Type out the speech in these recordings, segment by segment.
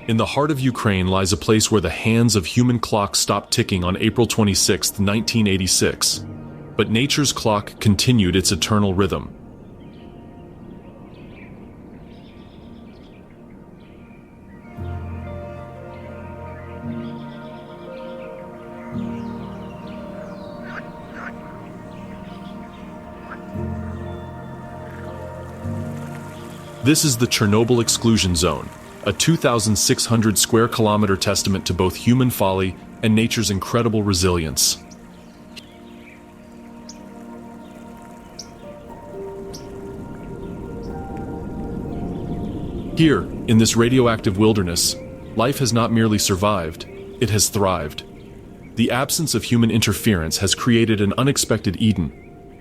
In the heart of Ukraine lies a place where the hands of human clocks stopped ticking on April 26, 1986. But nature's clock continued its eternal rhythm. This is the Chernobyl Exclusion Zone, a 2,600 square kilometer testament to both human folly and nature's incredible resilience. Here, in this radioactive wilderness, life has not merely survived, it has thrived. The absence of human interference has created an unexpected Eden,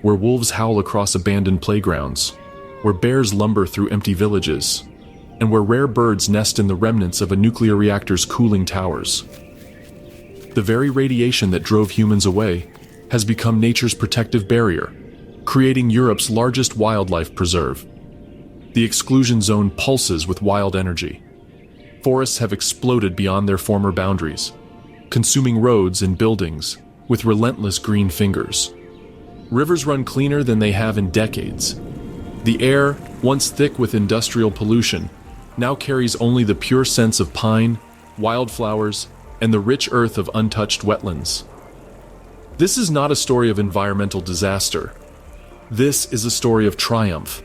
where wolves howl across abandoned playgrounds, where bears lumber through empty villages, and where rare birds nest in the remnants of a nuclear reactor's cooling towers. The very radiation that drove humans away has become nature's protective barrier, creating Europe's largest wildlife preserve. The exclusion zone pulses with wild energy. Forests have exploded beyond their former boundaries, consuming roads and buildings with relentless green fingers. Rivers run cleaner than they have in decades. The air, once thick with industrial pollution, now carries only the pure scents of pine, wildflowers, and the rich earth of untouched wetlands. This is not a story of environmental disaster. This is a story of triumph,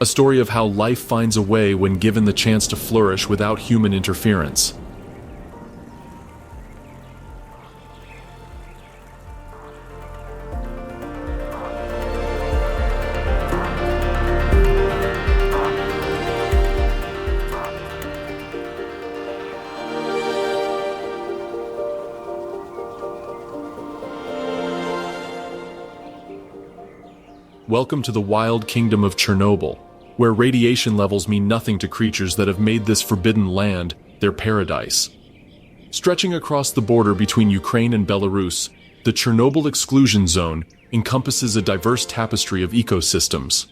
a story of how life finds a way when given the chance to flourish without human interference. Welcome to the wild kingdom of Chernobyl, where radiation levels mean nothing to creatures that have made this forbidden land their paradise. Stretching across the border between Ukraine and Belarus, the Chernobyl Exclusion Zone encompasses a diverse tapestry of ecosystems.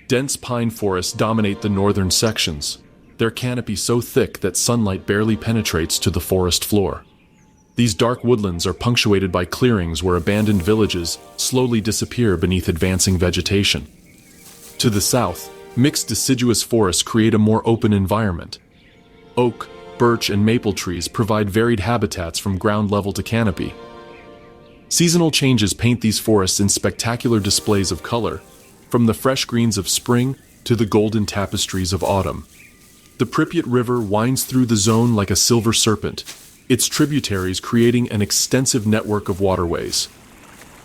Dense pine forests dominate the northern sections, their canopy so thick that sunlight barely penetrates to the forest floor. These dark woodlands are punctuated by clearings where abandoned villages slowly disappear beneath advancing vegetation. To the south, mixed deciduous forests create a more open environment. Oak, birch, and maple trees provide varied habitats from ground level to canopy. Seasonal changes paint these forests in spectacular displays of color, from the fresh greens of spring to the golden tapestries of autumn. The Pripyat River winds through the zone like a silver serpent, its tributaries creating an extensive network of waterways.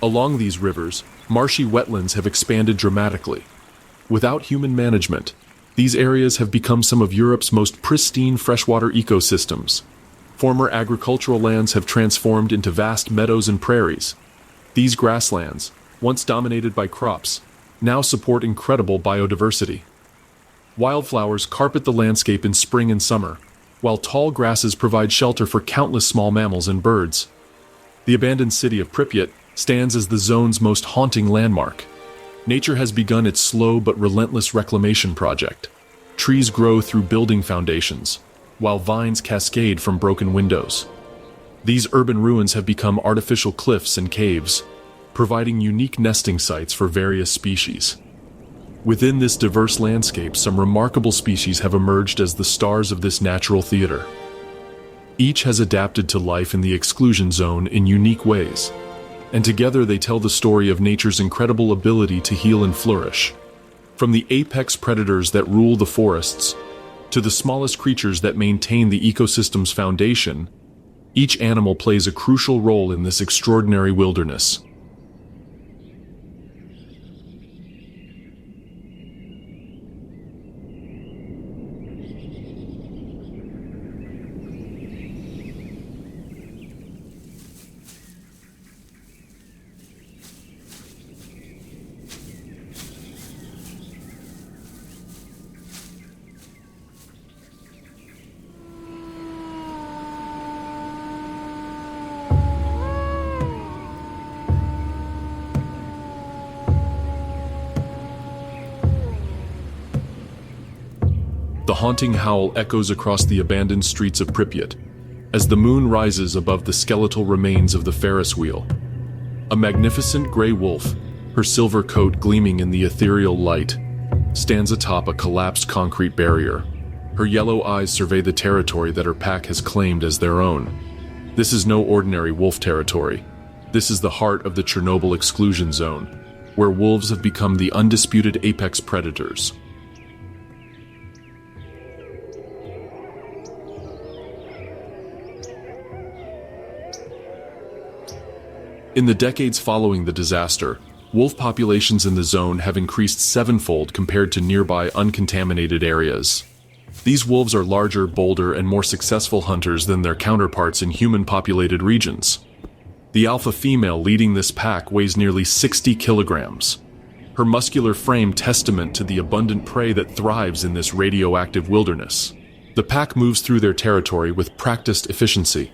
Along these rivers, marshy wetlands have expanded dramatically. Without human management, these areas have become some of Europe's most pristine freshwater ecosystems. Former agricultural lands have transformed into vast meadows and prairies. These grasslands, once dominated by crops, now support incredible biodiversity. Wildflowers carpet the landscape in spring and summer, while tall grasses provide shelter for countless small mammals and birds. The abandoned city of Pripyat stands as the zone's most haunting landmark. Nature has begun its slow but relentless reclamation project. Trees grow through building foundations, while vines cascade from broken windows. These urban ruins have become artificial cliffs and caves, providing unique nesting sites for various species. Within this diverse landscape, some remarkable species have emerged as the stars of this natural theater. Each has adapted to life in the exclusion zone in unique ways, and together they tell the story of nature's incredible ability to heal and flourish. From the apex predators that rule the forests, to the smallest creatures that maintain the ecosystem's foundation, each animal plays a crucial role in this extraordinary wilderness. The haunting howl echoes across the abandoned streets of Pripyat as the moon rises above the skeletal remains of the Ferris wheel. A magnificent gray wolf, her silver coat gleaming in the ethereal light, stands atop a collapsed concrete barrier. Her yellow eyes survey the territory that her pack has claimed as their own. This is no ordinary wolf territory. This is the heart of the Chernobyl Exclusion Zone, where wolves have become the undisputed apex predators. In the decades following the disaster, wolf populations in the zone have increased sevenfold compared to nearby uncontaminated areas. These wolves are larger, bolder, and more successful hunters than their counterparts in human-populated regions. The alpha female leading this pack weighs nearly 60 kilograms. Her muscular frame testament to the abundant prey that thrives in this radioactive wilderness. The pack moves through their territory with practiced efficiency.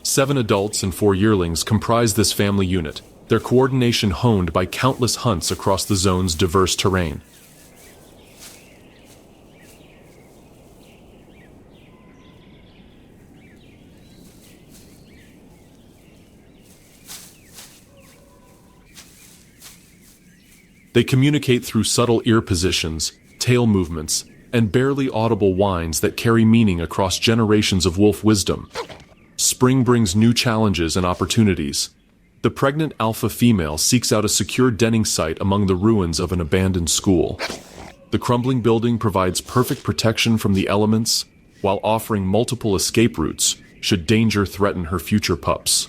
7 adults and 4 yearlings comprise this family unit, their coordination honed by countless hunts across the zone's diverse terrain. They communicate through subtle ear positions, tail movements, and barely audible whines that carry meaning across generations of wolf wisdom. Spring brings new challenges and opportunities. The pregnant alpha female seeks out a secure denning site among the ruins of an abandoned school. The crumbling building provides perfect protection from the elements, while offering multiple escape routes should danger threaten her future pups.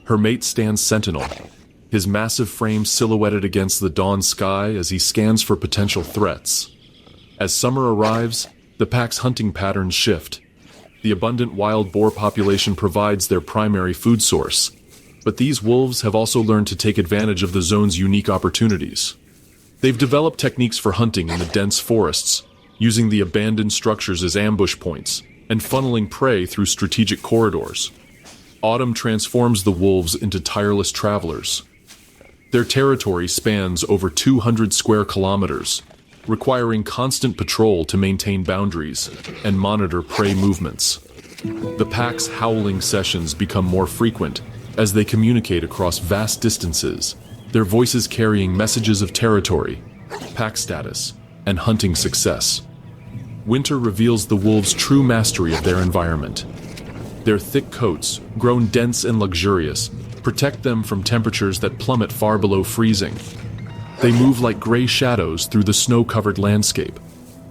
Her mate stands sentinel, his massive frame silhouetted against the dawn sky as he scans for potential threats. As summer arrives, the pack's hunting patterns shift. The abundant wild boar population provides their primary food source, but these wolves have also learned to take advantage of the zone's unique opportunities. They've developed techniques for hunting in the dense forests, using the abandoned structures as ambush points and funneling prey through strategic corridors. Autumn transforms the wolves into tireless travelers. Their territory spans over 200 square kilometers, requiring constant patrol to maintain boundaries and monitor prey movements. The pack's howling sessions become more frequent as they communicate across vast distances, their voices carrying messages of territory, pack status, and hunting success. Winter reveals the wolves' true mastery of their environment. Their thick coats, grown dense and luxurious, protect them from temperatures that plummet far below freezing. They move like gray shadows through the snow-covered landscape,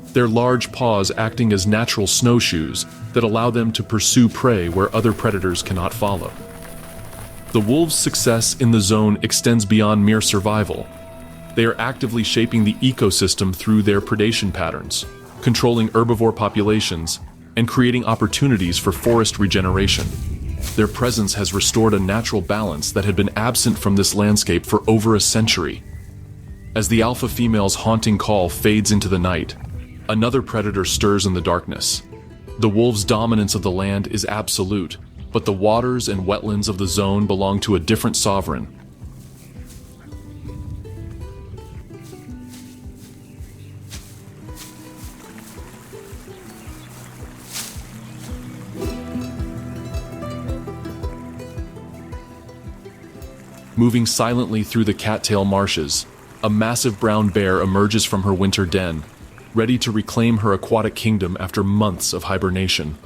their large paws acting as natural snowshoes that allow them to pursue prey where other predators cannot follow. The wolves' success in the zone extends beyond mere survival. They are actively shaping the ecosystem through their predation patterns, controlling herbivore populations, and creating opportunities for forest regeneration. Their presence has restored a natural balance that had been absent from this landscape for over a century. As the alpha female's haunting call fades into the night, another predator stirs in the darkness. The wolves' dominance of the land is absolute, but the waters and wetlands of the zone belong to a different sovereign. Moving silently through the cattail marshes, a massive brown bear emerges from her winter den, ready to reclaim her aquatic kingdom after months of hibernation.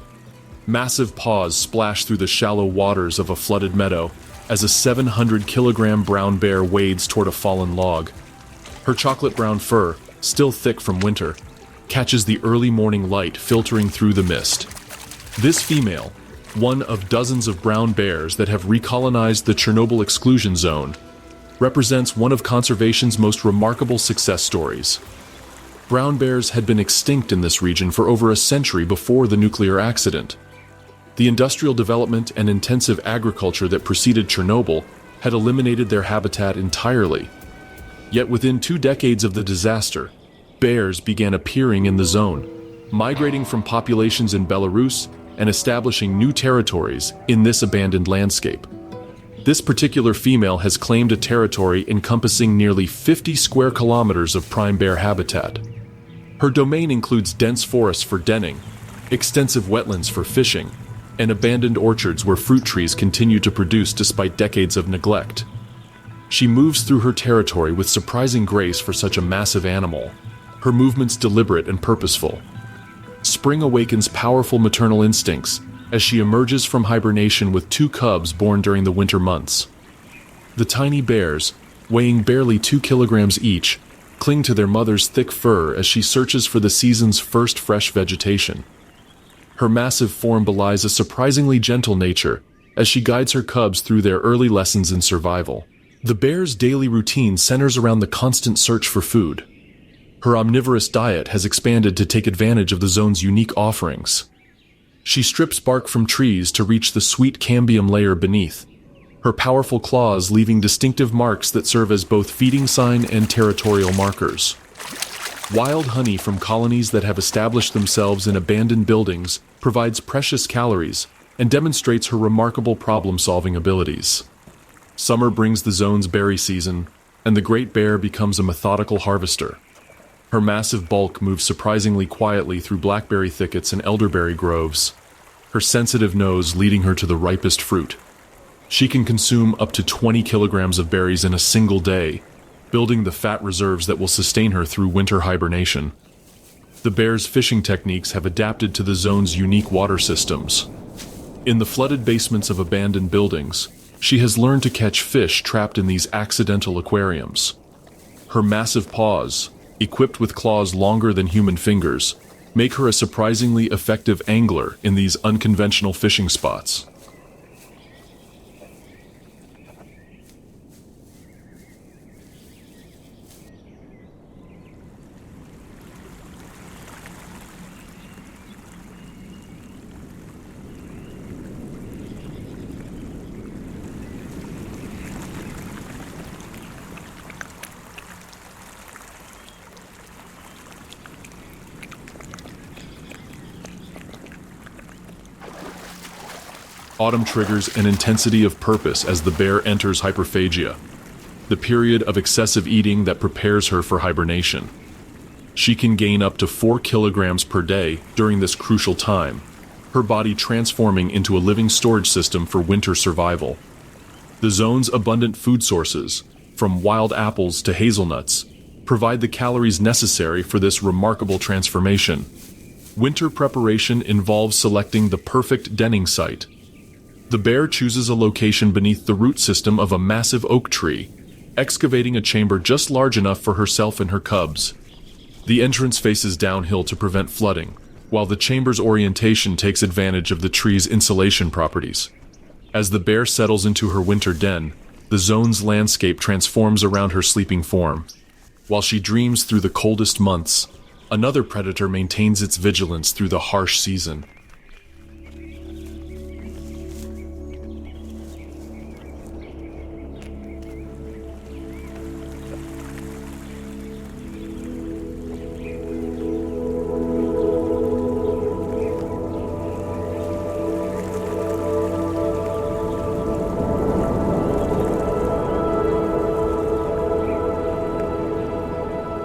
Massive paws splash through the shallow waters of a flooded meadow as a 700-kilogram brown bear wades toward a fallen log. Her chocolate-brown fur, still thick from winter, catches the early morning light filtering through the mist. This female, one of dozens of brown bears that have recolonized the Chernobyl Exclusion Zone, represents one of conservation's most remarkable success stories. Brown bears had been extinct in this region for over a century before the nuclear accident. The industrial development and intensive agriculture that preceded Chernobyl had eliminated their habitat entirely. Yet within 2 decades of the disaster, bears began appearing in the zone, migrating from populations in Belarus and establishing new territories in this abandoned landscape. This particular female has claimed a territory encompassing nearly 50 square kilometers of prime bear habitat. Her domain includes dense forests for denning, extensive wetlands for fishing, and abandoned orchards where fruit trees continue to produce despite decades of neglect. She moves through her territory with surprising grace for such a massive animal, her movements deliberate and purposeful. Spring awakens powerful maternal instincts as she emerges from hibernation with 2 cubs born during the winter months. The tiny bears, weighing barely 2 kilograms each, cling to their mother's thick fur as she searches for the season's first fresh vegetation. Her massive form belies a surprisingly gentle nature as she guides her cubs through their early lessons in survival. The bear's daily routine centers around the constant search for food. Her omnivorous diet has expanded to take advantage of the zone's unique offerings. She strips bark from trees to reach the sweet cambium layer beneath, her powerful claws leaving distinctive marks that serve as both feeding sign and territorial markers. Wild honey from colonies that have established themselves in abandoned buildings provides precious calories and demonstrates her remarkable problem-solving abilities. Summer brings the zone's berry season, and the great bear becomes a methodical harvester. Her massive bulk moves surprisingly quietly through blackberry thickets and elderberry groves, her sensitive nose leading her to the ripest fruit. She can consume up to 20 kilograms of berries in a single day, building the fat reserves that will sustain her through winter hibernation. The bear's fishing techniques have adapted to the zone's unique water systems. In the flooded basements of abandoned buildings, she has learned to catch fish trapped in these accidental aquariums. Her massive paws, equipped with claws longer than human fingers, make her a surprisingly effective angler in these unconventional fishing spots. Autumn triggers an intensity of purpose as the bear enters hyperphagia, the period of excessive eating that prepares her for hibernation. She can gain up to 4 kilograms per day during this crucial time, her body transforming into a living storage system for winter survival. The zone's abundant food sources, from wild apples to hazelnuts, provide the calories necessary for this remarkable transformation. Winter preparation involves selecting the perfect denning site. The bear chooses a location beneath the root system of a massive oak tree, excavating a chamber just large enough for herself and her cubs. The entrance faces downhill to prevent flooding, while the chamber's orientation takes advantage of the tree's insulation properties. As the bear settles into her winter den, the zone's landscape transforms around her sleeping form. While she dreams through the coldest months, another predator maintains its vigilance through the harsh season.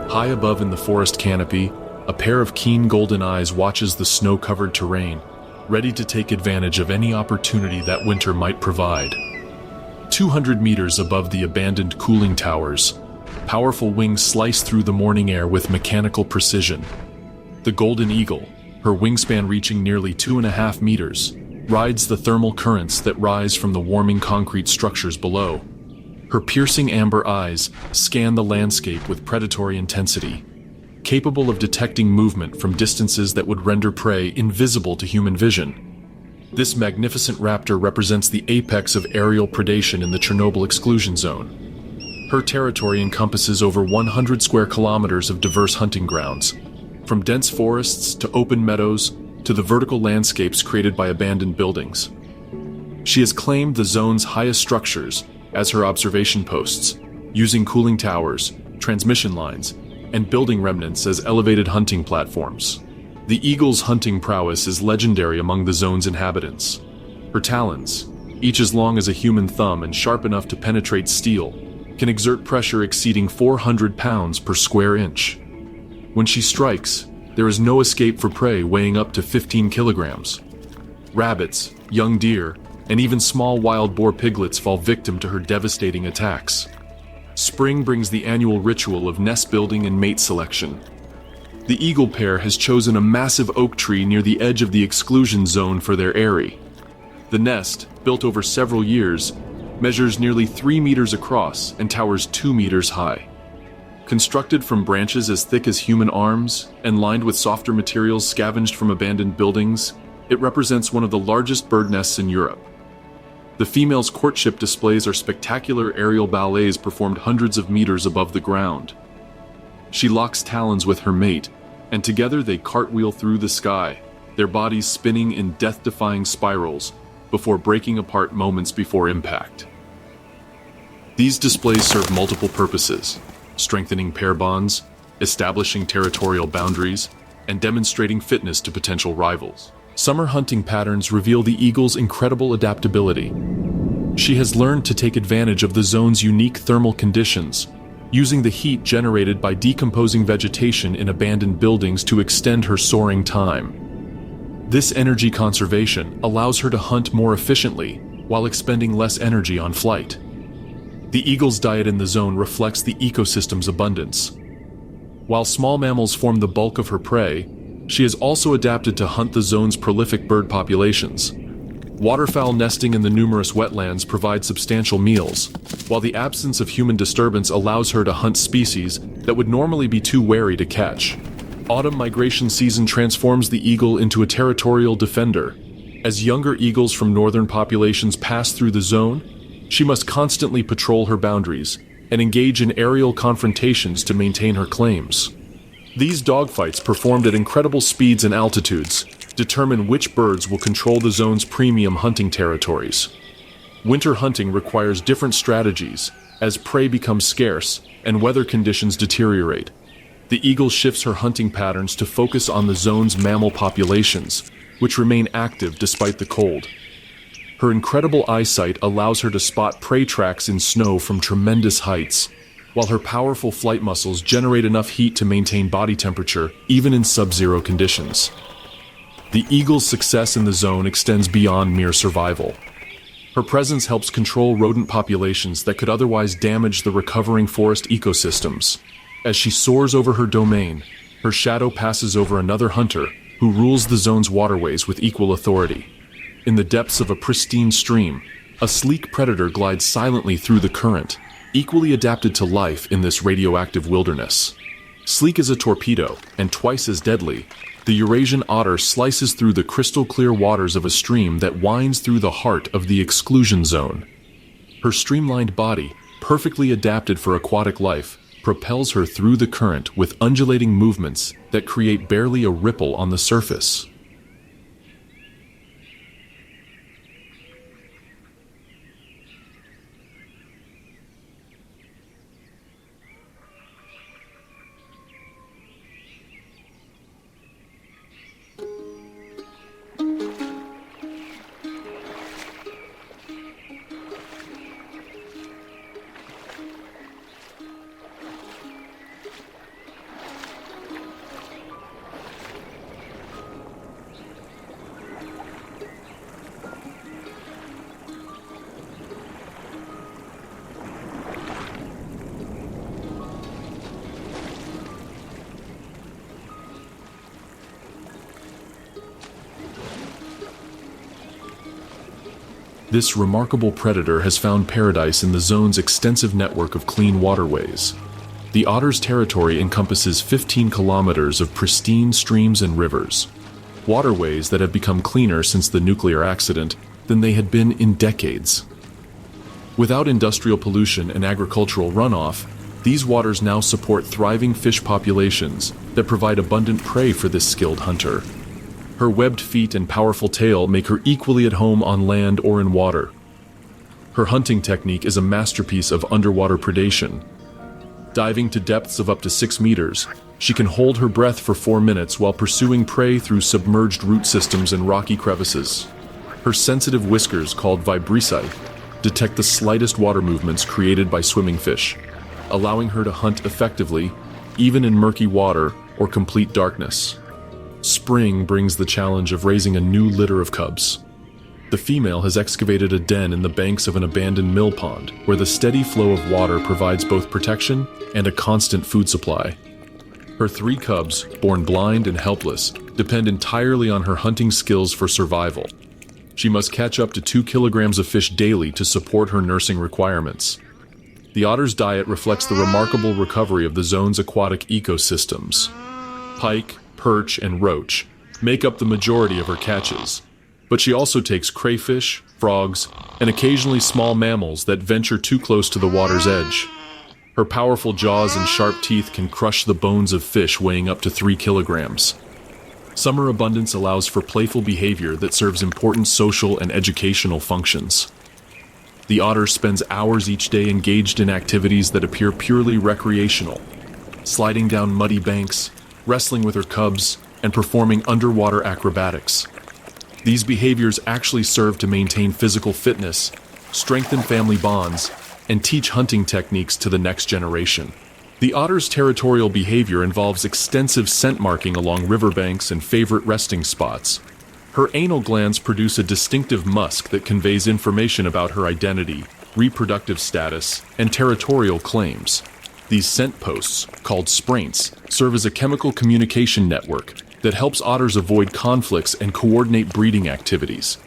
High above in the forest canopy, a pair of keen golden eyes watches the snow-covered terrain, ready to take advantage of any opportunity that winter might provide. 200 meters above the abandoned cooling towers, powerful wings slice through the morning air with mechanical precision. The golden eagle, her wingspan reaching nearly 2.5 meters, rides the thermal currents that rise from the warming concrete structures below. Her piercing amber eyes scan the landscape with predatory intensity, capable of detecting movement from distances that would render prey invisible to human vision. This magnificent raptor represents the apex of aerial predation in the Chernobyl Exclusion Zone. Her territory encompasses over 100 square kilometers of diverse hunting grounds, from dense forests to open meadows to the vertical landscapes created by abandoned buildings. She has claimed the zone's highest structures as her observation posts, using cooling towers, transmission lines, and building remnants as elevated hunting platforms. The eagle's hunting prowess is legendary among the zone's inhabitants. Her talons, each as long as a human thumb and sharp enough to penetrate steel, can exert pressure exceeding 400 pounds per square inch. When she strikes, there is no escape for prey weighing up to 15 kilograms. Rabbits, young deer, and even small wild boar piglets fall victim to her devastating attacks. Spring brings the annual ritual of nest building and mate selection. The eagle pair has chosen a massive oak tree near the edge of the exclusion zone for their eyrie. The nest, built over several years, measures nearly 3 meters across and towers 2 meters high. Constructed from branches as thick as human arms and lined with softer materials scavenged from abandoned buildings, it represents one of the largest bird nests in Europe. The female's courtship displays are spectacular aerial ballets performed hundreds of meters above the ground. She locks talons with her mate, and together they cartwheel through the sky, their bodies spinning in death-defying spirals before breaking apart moments before impact. These displays serve multiple purposes: strengthening pair bonds, establishing territorial boundaries, and demonstrating fitness to potential rivals. Summer hunting patterns reveal the eagle's incredible adaptability. She has learned to take advantage of the zone's unique thermal conditions, using the heat generated by decomposing vegetation in abandoned buildings to extend her soaring time. This energy conservation allows her to hunt more efficiently while expending less energy on flight. The eagle's diet in the zone reflects the ecosystem's abundance. While small mammals form the bulk of her prey, she has also adapted to hunt the zone's prolific bird populations. Waterfowl nesting in the numerous wetlands provide substantial meals, while the absence of human disturbance allows her to hunt species that would normally be too wary to catch. Autumn migration season transforms the eagle into a territorial defender. As younger eagles from northern populations pass through the zone, she must constantly patrol her boundaries and engage in aerial confrontations to maintain her claims. These dogfights, performed at incredible speeds and altitudes, determine which birds will control the zone's premium hunting territories. Winter hunting requires different strategies as prey becomes scarce and weather conditions deteriorate. The eagle shifts her hunting patterns to focus on the zone's mammal populations, which remain active despite the cold. Her incredible eyesight allows her to spot prey tracks in snow from tremendous heights, while her powerful flight muscles generate enough heat to maintain body temperature even in sub-zero conditions. The eagle's success in the zone extends beyond mere survival. Her presence helps control rodent populations that could otherwise damage the recovering forest ecosystems. As she soars over her domain, her shadow passes over another hunter who rules the zone's waterways with equal authority. In the depths of a pristine stream, a sleek predator glides silently through the current, equally adapted to life in this radioactive wilderness. Sleek as a torpedo and twice as deadly, the Eurasian otter slices through the crystal-clear waters of a stream that winds through the heart of the exclusion zone. Her streamlined body, perfectly adapted for aquatic life, propels her through the current with undulating movements that create barely a ripple on the surface. This remarkable predator has found paradise in the zone's extensive network of clean waterways. The otter's territory encompasses 15 kilometers of pristine streams and rivers, waterways that have become cleaner since the nuclear accident than they had been in decades. Without industrial pollution and agricultural runoff, these waters now support thriving fish populations that provide abundant prey for this skilled hunter. Her webbed feet and powerful tail make her equally at home on land or in water. Her hunting technique is a masterpiece of underwater predation. Diving to depths of up to 6 meters, she can hold her breath for 4 minutes while pursuing prey through submerged root systems and rocky crevices. Her sensitive whiskers, called vibrissae, detect the slightest water movements created by swimming fish, allowing her to hunt effectively, even in murky water or complete darkness. Spring brings the challenge of raising a new litter of cubs. The female has excavated a den in the banks of an abandoned mill pond, where the steady flow of water provides both protection and a constant food supply. Her 3 cubs, born blind and helpless, depend entirely on her hunting skills for survival. She must catch up to 2 kilograms of fish daily to support her nursing requirements. The otter's diet reflects the remarkable recovery of the zone's aquatic ecosystems. Pike, perch, and roach make up the majority of her catches, but she also takes crayfish, frogs, and occasionally small mammals that venture too close to the water's edge. Her powerful jaws and sharp teeth can crush the bones of fish weighing up to 3 kilograms. Summer abundance allows for playful behavior that serves important social and educational functions. The otter spends hours each day engaged in activities that appear purely recreational, sliding down muddy banks, wrestling with her cubs, and performing underwater acrobatics. These behaviors actually serve to maintain physical fitness, strengthen family bonds, and teach hunting techniques to the next generation. The otter's territorial behavior involves extensive scent marking along riverbanks and favorite resting spots. Her anal glands produce a distinctive musk that conveys information about her identity, reproductive status, and territorial claims. These scent posts, called spraints, serve as a chemical communication network that helps otters avoid conflicts and coordinate breeding activities.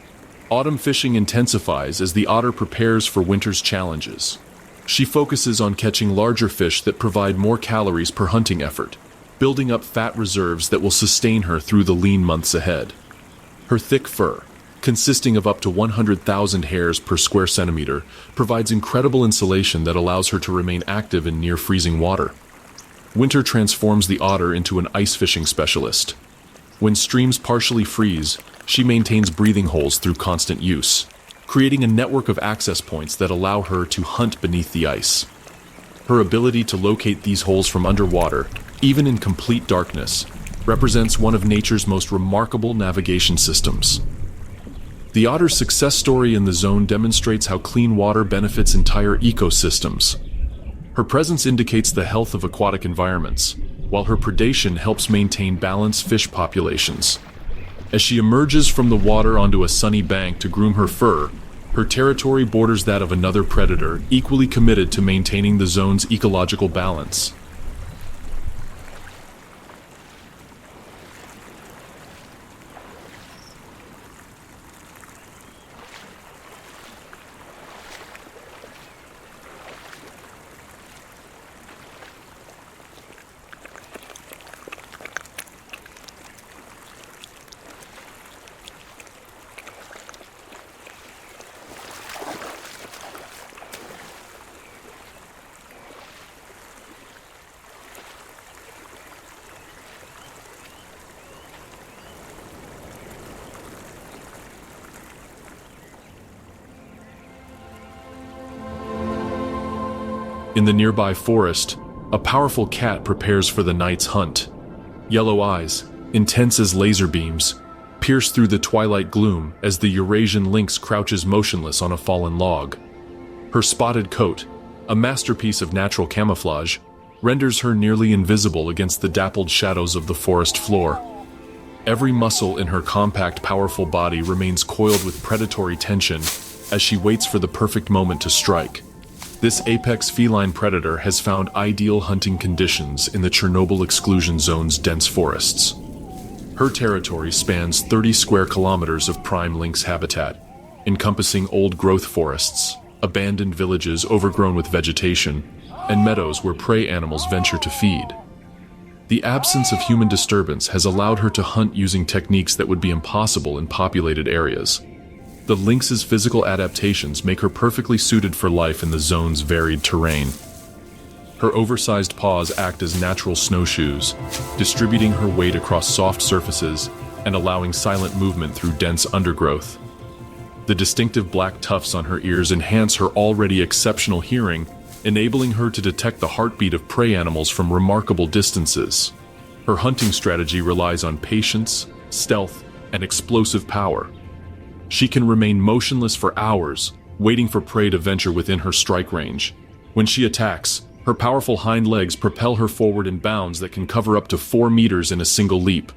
Autumn fishing intensifies as the otter prepares for winter's challenges. She focuses on catching larger fish that provide more calories per hunting effort, building up fat reserves that will sustain her through the lean months ahead. Her thick fur, consisting of up to 100,000 hairs per square centimeter, provides incredible insulation that allows her to remain active in near-freezing water. Winter transforms the otter into an ice fishing specialist. When streams partially freeze, she maintains breathing holes through constant use, creating a network of access points that allow her to hunt beneath the ice. Her ability to locate these holes from underwater, even in complete darkness, represents one of nature's most remarkable navigation systems. The otter's success story in the zone demonstrates how clean water benefits entire ecosystems. Her presence indicates the health of aquatic environments, while her predation helps maintain balanced fish populations. As she emerges from the water onto a sunny bank to groom her fur, her territory borders that of another predator equally committed to maintaining the zone's ecological balance. In the nearby forest, a powerful cat prepares for the night's hunt. Yellow eyes, intense as laser beams, pierce through the twilight gloom as the Eurasian lynx crouches motionless on a fallen log. Her spotted coat, a masterpiece of natural camouflage, renders her nearly invisible against the dappled shadows of the forest floor. Every muscle in her compact, powerful body remains coiled with predatory tension as she waits for the perfect moment to strike. This apex feline predator has found ideal hunting conditions in the Chernobyl Exclusion Zone's dense forests. Her territory spans 30 square kilometers of prime lynx habitat, encompassing old-growth forests, abandoned villages overgrown with vegetation, and meadows where prey animals venture to feed. The absence of human disturbance has allowed her to hunt using techniques that would be impossible in populated areas. The lynx's physical adaptations make her perfectly suited for life in the zone's varied terrain. Her oversized paws act as natural snowshoes, distributing her weight across soft surfaces and allowing silent movement through dense undergrowth. The distinctive black tufts on her ears enhance her already exceptional hearing, enabling her to detect the heartbeat of prey animals from remarkable distances. Her hunting strategy relies on patience, stealth, and explosive power. She can remain motionless for hours, waiting for prey to venture within her strike range. When she attacks, Her powerful hind legs propel her forward in bounds that can cover up to 4 meters in a single leap.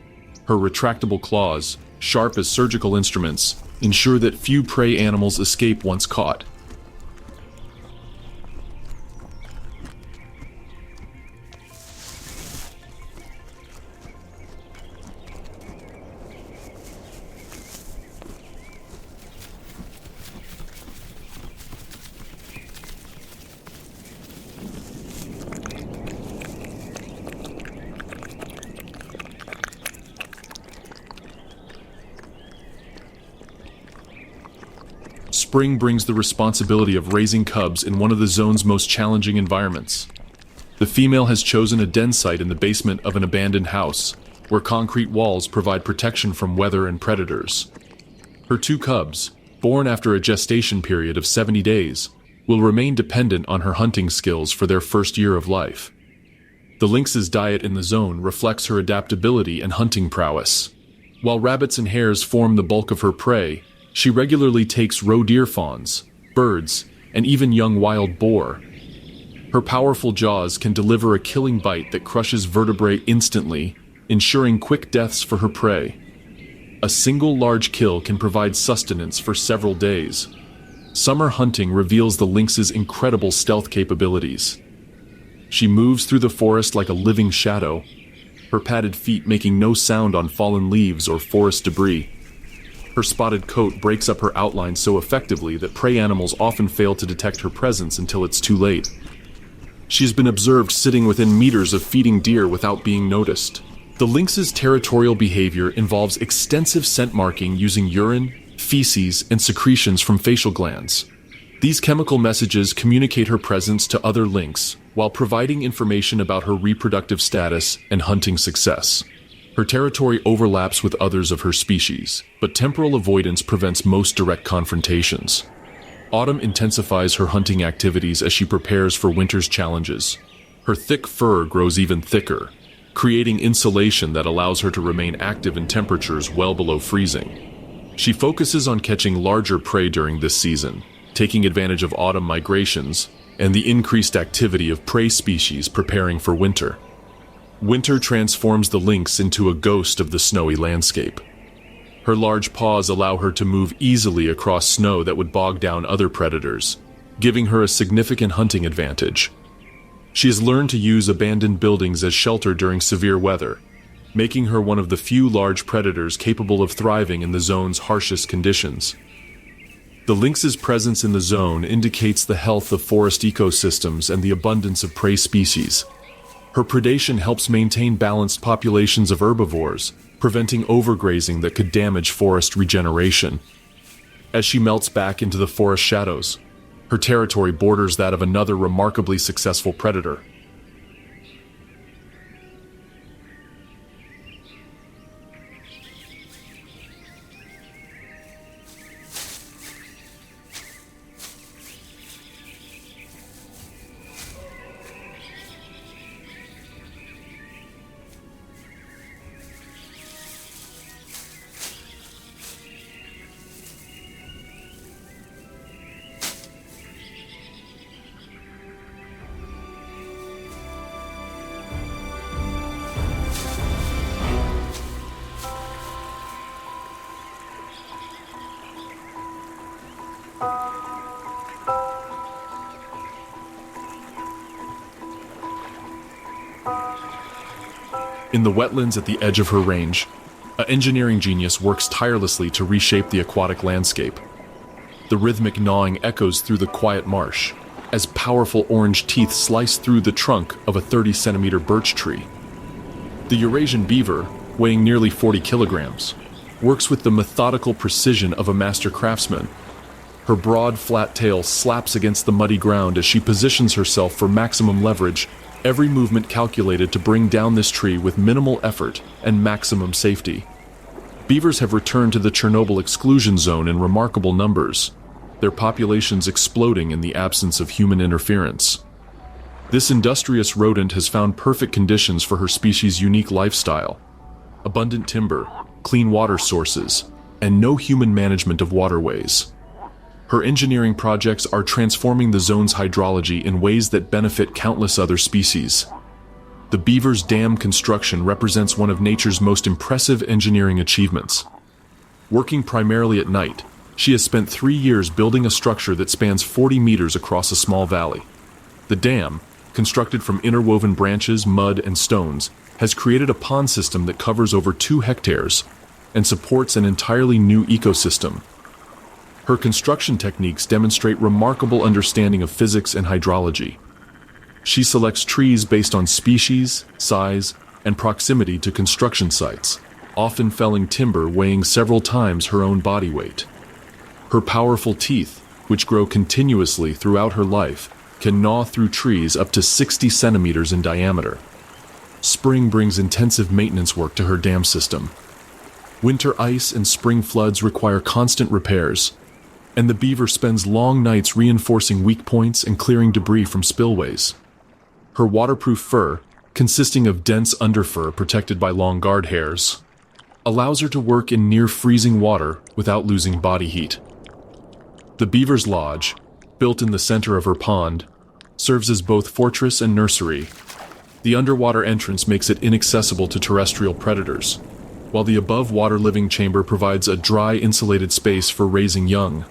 Her retractable claws, sharp as surgical instruments, ensure that few prey animals escape once caught. Spring brings the responsibility of raising cubs in one of the zone's most challenging environments. The female has chosen a den site in the basement of an abandoned house, where concrete walls provide protection from weather and predators. Her 2 cubs, born after a gestation period of 70 days, will remain dependent on her hunting skills for their first year of life. The lynx's diet in the zone reflects her adaptability and hunting prowess. While rabbits and hares form the bulk of her prey, she regularly takes roe deer fawns, birds, and even young wild boar. Her powerful jaws can deliver a killing bite that crushes vertebrae instantly, ensuring quick deaths for her prey. A single large kill can provide sustenance for several days. Summer hunting reveals the lynx's incredible stealth capabilities. She moves through the forest like a living shadow, her padded feet making no sound on fallen leaves or forest debris. Her spotted coat breaks up her outline so effectively that prey animals often fail to detect her presence until it's too late. She has been observed sitting within meters of feeding deer without being noticed. The lynx's territorial behavior involves extensive scent marking using urine, feces, and secretions from facial glands. These chemical messages communicate her presence to other lynx while providing information about her reproductive status and hunting success. Her territory overlaps with others of her species, but temporal avoidance prevents most direct confrontations. Autumn intensifies her hunting activities as she prepares for winter's challenges. Her thick fur grows even thicker, creating insulation that allows her to remain active in temperatures well below freezing. She focuses on catching larger prey during this season, taking advantage of autumn migrations and the increased activity of prey species preparing for winter. Winter transforms the lynx into a ghost of the snowy landscape. Her large paws allow her to move easily across snow that would bog down other predators, giving her a significant hunting advantage. She has learned to use abandoned buildings as shelter during severe weather, making her one of the few large predators capable of thriving in the zone's harshest conditions. The lynx's presence in the zone indicates the health of forest ecosystems and the abundance of prey species. Her predation helps maintain balanced populations of herbivores, preventing overgrazing that could damage forest regeneration. As she melts back into the forest shadows, her territory borders that of another remarkably successful predator. In the wetlands at the edge of her range, an engineering genius works tirelessly to reshape the aquatic landscape. The rhythmic gnawing echoes through the quiet marsh, as powerful orange teeth slice through the trunk of a 30-centimeter birch tree. The Eurasian beaver, weighing nearly 40 kilograms, works with the methodical precision of a master craftsman. Her broad, flat tail slaps against the muddy ground as she positions herself for maximum leverage, every movement calculated to bring down this tree with minimal effort and maximum safety. Beavers have returned to the Chernobyl Exclusion Zone in remarkable numbers, their populations exploding in the absence of human interference. This industrious rodent has found perfect conditions for her species' unique lifestyle: abundant timber, clean water sources, and no human management of waterways. Her engineering projects are transforming the zone's hydrology in ways that benefit countless other species. The beaver's dam construction represents one of nature's most impressive engineering achievements. Working primarily at night, she has spent 3 years building a structure that spans 40 meters across a small valley. The dam, constructed from interwoven branches, mud, and stones, has created a pond system that covers over 2 hectares and supports an entirely new ecosystem. Her construction techniques demonstrate remarkable understanding of physics and hydrology. She selects trees based on species, size, and proximity to construction sites, often felling timber weighing several times her own body weight. Her powerful teeth, which grow continuously throughout her life, can gnaw through trees up to 60 centimeters in diameter. Spring brings intensive maintenance work to her dam system. Winter ice and spring floods require constant repairs, and the beaver spends long nights reinforcing weak points and clearing debris from spillways. Her waterproof fur, consisting of dense underfur protected by long guard hairs, allows her to work in near-freezing water without losing body heat. The beaver's lodge, built in the center of her pond, serves as both fortress and nursery. The underwater entrance makes it inaccessible to terrestrial predators, while the above-water living chamber provides a dry, insulated space for raising young.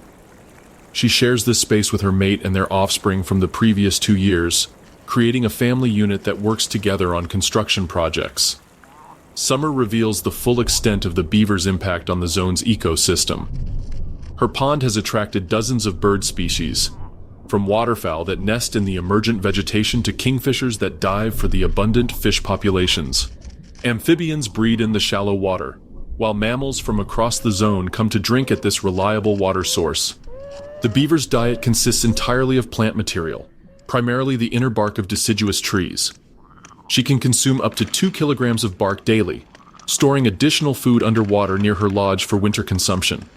She shares this space with her mate and their offspring from the previous 2 years, creating a family unit that works together on construction projects. Summer reveals the full extent of the beaver's impact on the zone's ecosystem. Her pond has attracted dozens of bird species, from waterfowl that nest in the emergent vegetation to kingfishers that dive for the abundant fish populations. Amphibians breed in the shallow water, while mammals from across the zone come to drink at this reliable water source. The beaver's diet consists entirely of plant material, primarily the inner bark of deciduous trees. She can consume up to 2 kilograms of bark daily, storing additional food underwater near her lodge for winter consumption.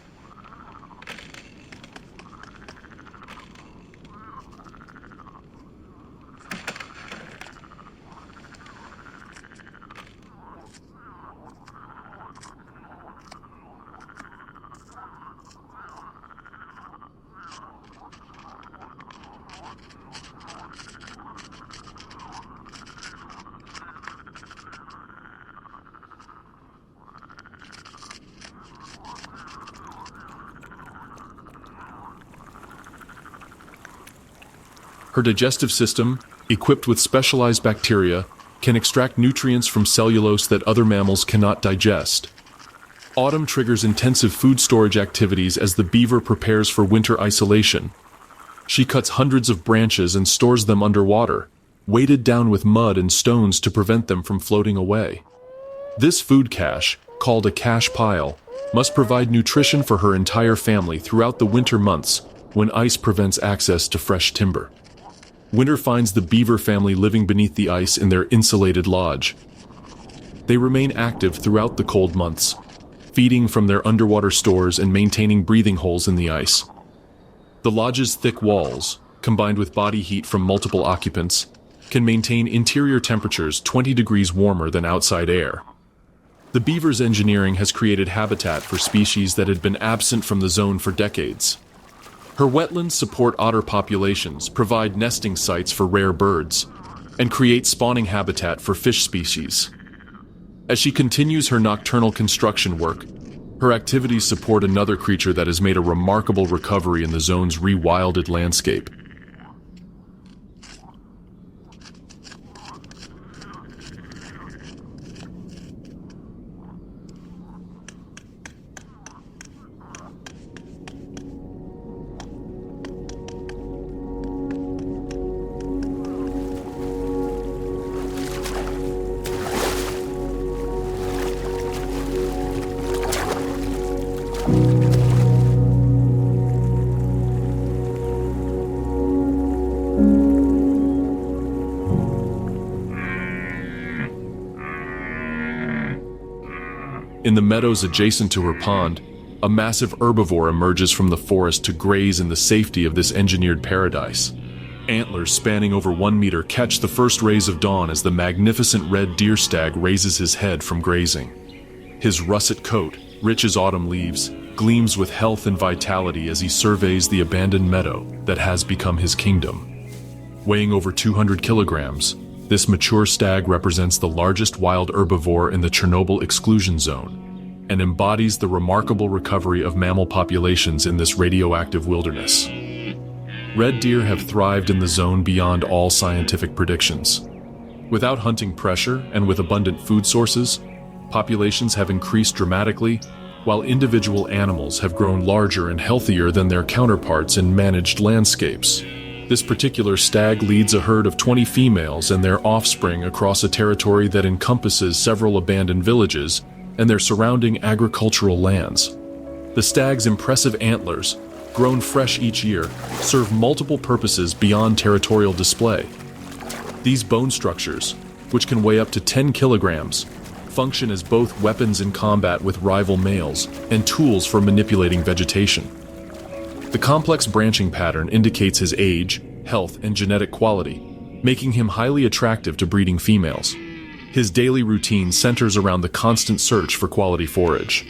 Her digestive system, equipped with specialized bacteria, can extract nutrients from cellulose that other mammals cannot digest. Autumn triggers intensive food storage activities as the beaver prepares for winter isolation. She cuts hundreds of branches and stores them underwater, weighted down with mud and stones to prevent them from floating away. This food cache, called a cache pile, must provide nutrition for her entire family throughout the winter months when ice prevents access to fresh timber. Winter finds the beaver family living beneath the ice in their insulated lodge. They remain active throughout the cold months, feeding from their underwater stores and maintaining breathing holes in the ice. The lodge's thick walls, combined with body heat from multiple occupants, can maintain interior temperatures 20 degrees warmer than outside air. The beaver's engineering has created habitat for species that had been absent from the zone for decades. Her wetlands support otter populations, provide nesting sites for rare birds, and create spawning habitat for fish species. As she continues her nocturnal construction work, her activities support another creature that has made a remarkable recovery in the zone's rewilded landscape. In the meadows adjacent to her pond, a massive herbivore emerges from the forest to graze in the safety of this engineered paradise. Antlers spanning over 1 meter catch the first rays of dawn as the magnificent red deer stag raises his head from grazing. His russet coat, rich as autumn leaves, gleams with health and vitality as he surveys the abandoned meadow that has become his kingdom. Weighing over 200 kilograms, this mature stag represents the largest wild herbivore in the Chernobyl Exclusion Zone and embodies the remarkable recovery of mammal populations in this radioactive wilderness. Red deer have thrived in the zone beyond all scientific predictions. Without hunting pressure and with abundant food sources, populations have increased dramatically, while individual animals have grown larger and healthier than their counterparts in managed landscapes. This particular stag leads a herd of 20 females and their offspring across a territory that encompasses several abandoned villages and their surrounding agricultural lands. The stag's impressive antlers, grown fresh each year, serve multiple purposes beyond territorial display. These bone structures, which can weigh up to 10 kilograms, function as both weapons in combat with rival males and tools for manipulating vegetation. The complex branching pattern indicates his age, health, and genetic quality, making him highly attractive to breeding females. His daily routine centers around the constant search for quality forage.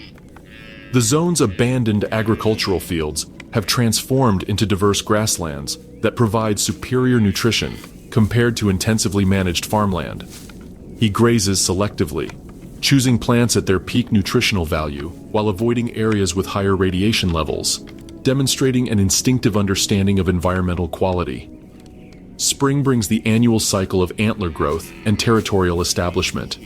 The zone's abandoned agricultural fields have transformed into diverse grasslands that provide superior nutrition compared to intensively managed farmland. He grazes selectively, choosing plants at their peak nutritional value while avoiding areas with higher radiation levels, demonstrating an instinctive understanding of environmental quality. Spring brings the annual cycle of antler growth and territorial establishment.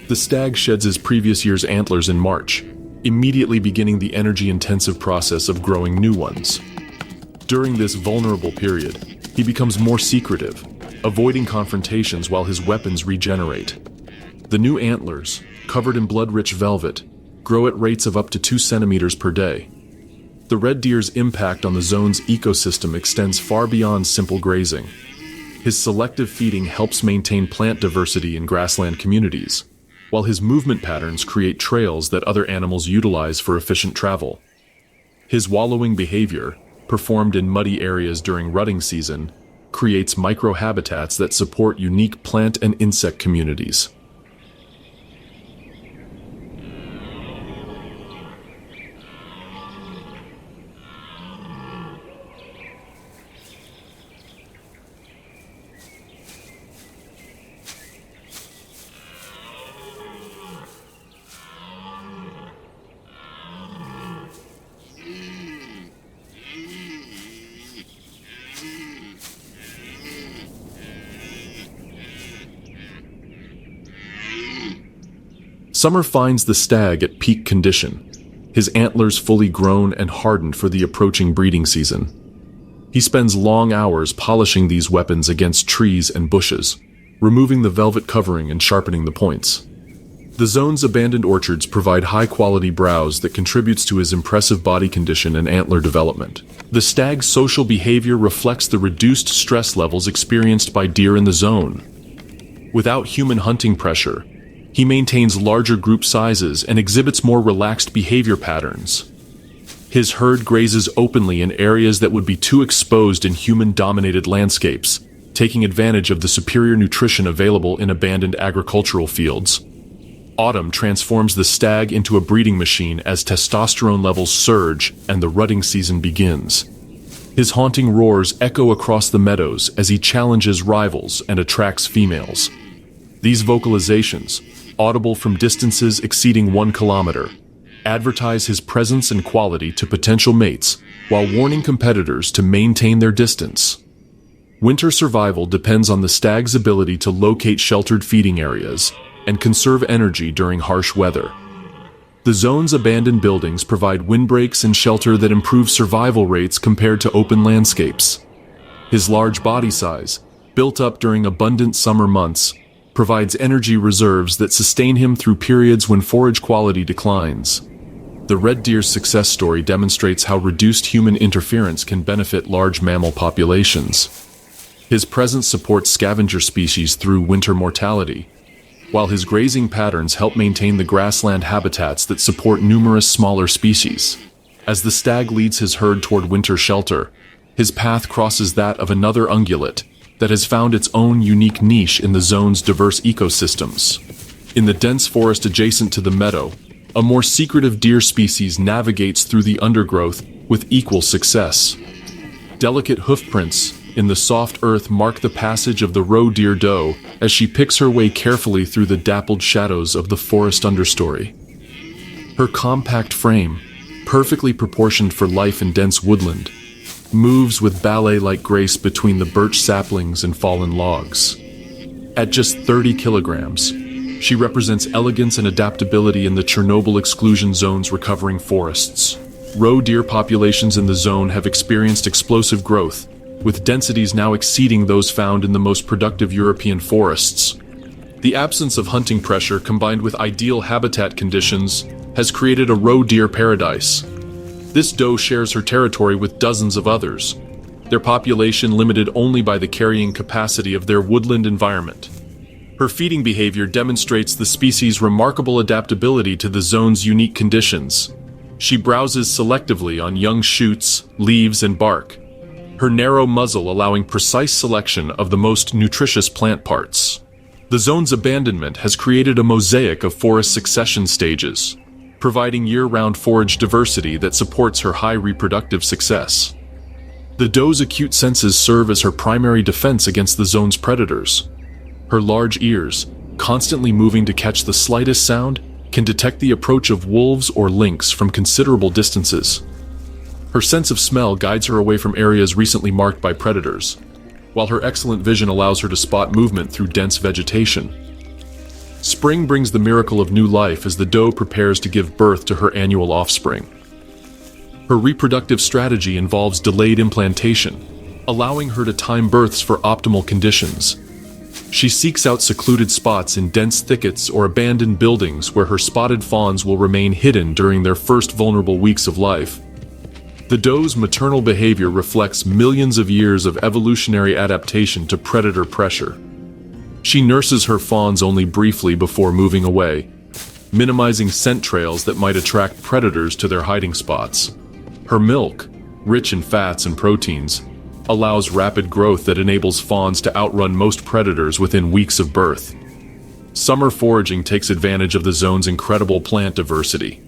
The stag sheds his previous year's antlers in March, immediately beginning the energy-intensive process of growing new ones. During this vulnerable period, he becomes more secretive, avoiding confrontations while his weapons regenerate. The new antlers, covered in blood-rich velvet, grow at rates of up to 2 centimeters per day. The red deer's impact on the zone's ecosystem extends far beyond simple grazing. His selective feeding helps maintain plant diversity in grassland communities, while his movement patterns create trails that other animals utilize for efficient travel. His wallowing behavior, performed in muddy areas during rutting season, creates microhabitats that support unique plant and insect communities. Summer finds the stag at peak condition, his antlers fully grown and hardened for the approaching breeding season. He spends long hours polishing these weapons against trees and bushes, removing the velvet covering and sharpening the points. The zone's abandoned orchards provide high-quality browse that contributes to his impressive body condition and antler development. The stag's social behavior reflects the reduced stress levels experienced by deer in the zone. Without human hunting pressure, he maintains larger group sizes and exhibits more relaxed behavior patterns. His herd grazes openly in areas that would be too exposed in human-dominated landscapes, taking advantage of the superior nutrition available in abandoned agricultural fields. Autumn transforms the stag into a breeding machine as testosterone levels surge and the rutting season begins. His haunting roars echo across the meadows as he challenges rivals and attracts females. These vocalizations, audible from distances exceeding 1 kilometer, advertise his presence and quality to potential mates while warning competitors to maintain their distance. Winter survival depends on the stag's ability to locate sheltered feeding areas and conserve energy during harsh weather. The zone's abandoned buildings provide windbreaks and shelter that improve survival rates compared to open landscapes. His large body size, built up during abundant summer months, provides energy reserves that sustain him through periods when forage quality declines. The red deer's success story demonstrates how reduced human interference can benefit large mammal populations. His presence supports scavenger species through winter mortality, while his grazing patterns help maintain the grassland habitats that support numerous smaller species. As the stag leads his herd toward winter shelter, his path crosses that of another ungulate that has found its own unique niche in the zone's diverse ecosystems. In the dense forest adjacent to the meadow, A more secretive deer species navigates through the undergrowth with equal success. Delicate hoofprints in the soft earth mark the passage of the roe deer doe as she picks her way carefully through the dappled shadows of the forest understory. Her compact frame, perfectly proportioned for life in dense woodland, moves with ballet-like grace between the birch saplings and fallen logs. At just 30 kilograms, she represents elegance and adaptability in the Chernobyl Exclusion Zone's recovering forests. Roe deer populations in the zone have experienced explosive growth, with densities now exceeding those found in the most productive European forests. The absence of hunting pressure combined with ideal habitat conditions has created a roe deer paradise. This doe shares her territory with dozens of others, their population limited only by the carrying capacity of their woodland environment. Her feeding behavior demonstrates the species' remarkable adaptability to the zone's unique conditions. She browses selectively on young shoots, leaves, and bark, her narrow muzzle allowing precise selection of the most nutritious plant parts. The zone's abandonment has created a mosaic of forest succession stages, providing year-round forage diversity that supports her high reproductive success. The doe's acute senses serve as her primary defense against the zone's predators. Her large ears, constantly moving to catch the slightest sound, can detect the approach of wolves or lynx from considerable distances. Her sense of smell guides her away from areas recently marked by predators, while her excellent vision allows her to spot movement through dense vegetation. Spring brings the miracle of new life as the doe prepares to give birth to her annual offspring. Her reproductive strategy involves delayed implantation, allowing her to time births for optimal conditions. She seeks out secluded spots in dense thickets or abandoned buildings where her spotted fawns will remain hidden during their first vulnerable weeks of life. The doe's maternal behavior reflects millions of years of evolutionary adaptation to predator pressure. She nurses her fawns only briefly before moving away, minimizing scent trails that might attract predators to their hiding spots. Her milk, rich in fats and proteins, allows rapid growth that enables fawns to outrun most predators within weeks of birth. Summer foraging takes advantage of the zone's incredible plant diversity.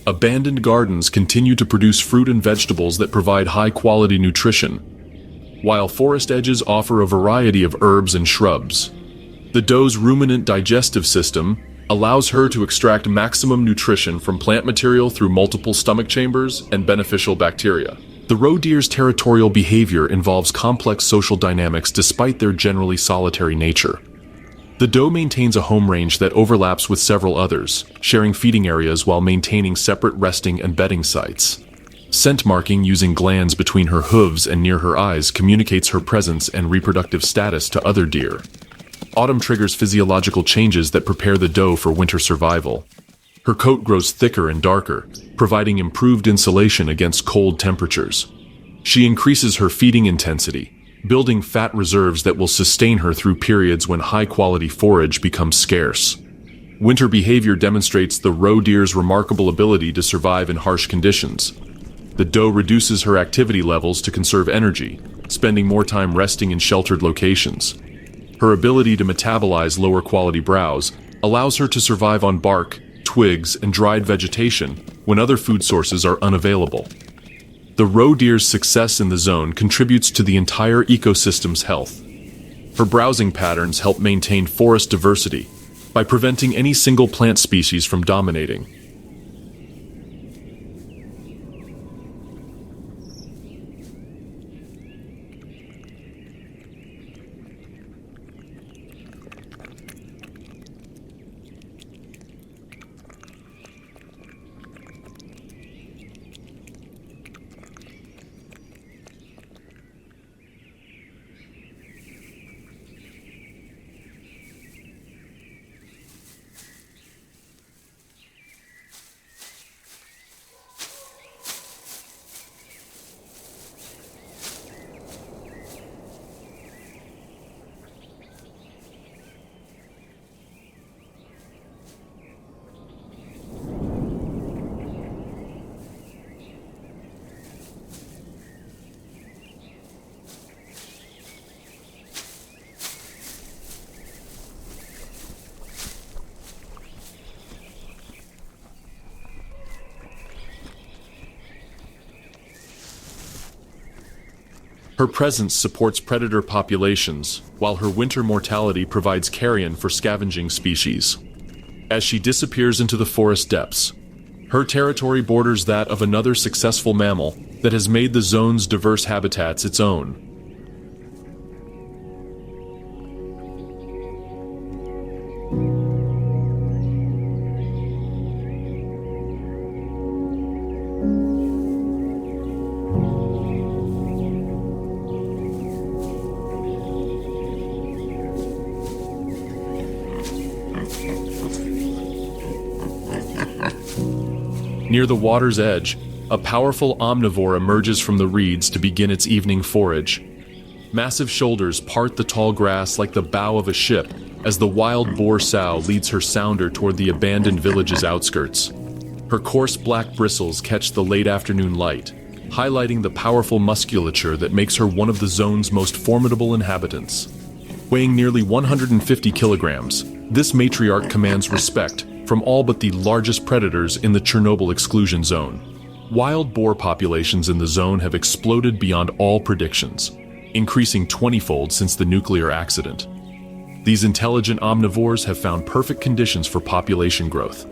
Abandoned gardens continue to produce fruit and vegetables that provide high-quality nutrition, while forest edges offer a variety of herbs and shrubs. The doe's ruminant digestive system allows her to extract maximum nutrition from plant material through multiple stomach chambers and beneficial bacteria. The roe deer's territorial behavior involves complex social dynamics despite their generally solitary nature. The doe maintains a home range that overlaps with several others, sharing feeding areas while maintaining separate resting and bedding sites. Scent marking using glands between her hooves and near her eyes communicates her presence and reproductive status to other deer. Autumn triggers physiological changes that prepare the doe for winter survival. Her coat grows thicker and darker, providing improved insulation against cold temperatures. She increases her feeding intensity, building fat reserves that will sustain her through periods when high-quality forage becomes scarce. Winter behavior demonstrates the roe deer's remarkable ability to survive in harsh conditions. The doe reduces her activity levels to conserve energy, spending more time resting in sheltered locations. Her ability to metabolize lower-quality browse allows her to survive on bark, twigs, and dried vegetation when other food sources are unavailable. The roe deer's success in the zone contributes to the entire ecosystem's health. Her browsing patterns help maintain forest diversity by preventing any single plant species from dominating. Her presence supports predator populations, while her winter mortality provides carrion for scavenging species. As she disappears into the forest depths, her territory borders that of another successful mammal that has made the zone's diverse habitats its own. Near the water's edge, a powerful omnivore emerges from the reeds to begin its evening forage. Massive shoulders part the tall grass like the bow of a ship as the wild boar sow leads her sounder toward the abandoned village's outskirts. Her coarse black bristles catch the late afternoon light, highlighting the powerful musculature that makes her one of the zone's most formidable inhabitants. Weighing nearly 150 kilograms, this matriarch commands respect from all but the largest predators in the Chernobyl Exclusion Zone. Wild boar populations in the zone have exploded beyond all predictions, increasing 20-fold since the nuclear accident. These intelligent omnivores have found perfect conditions for population growth,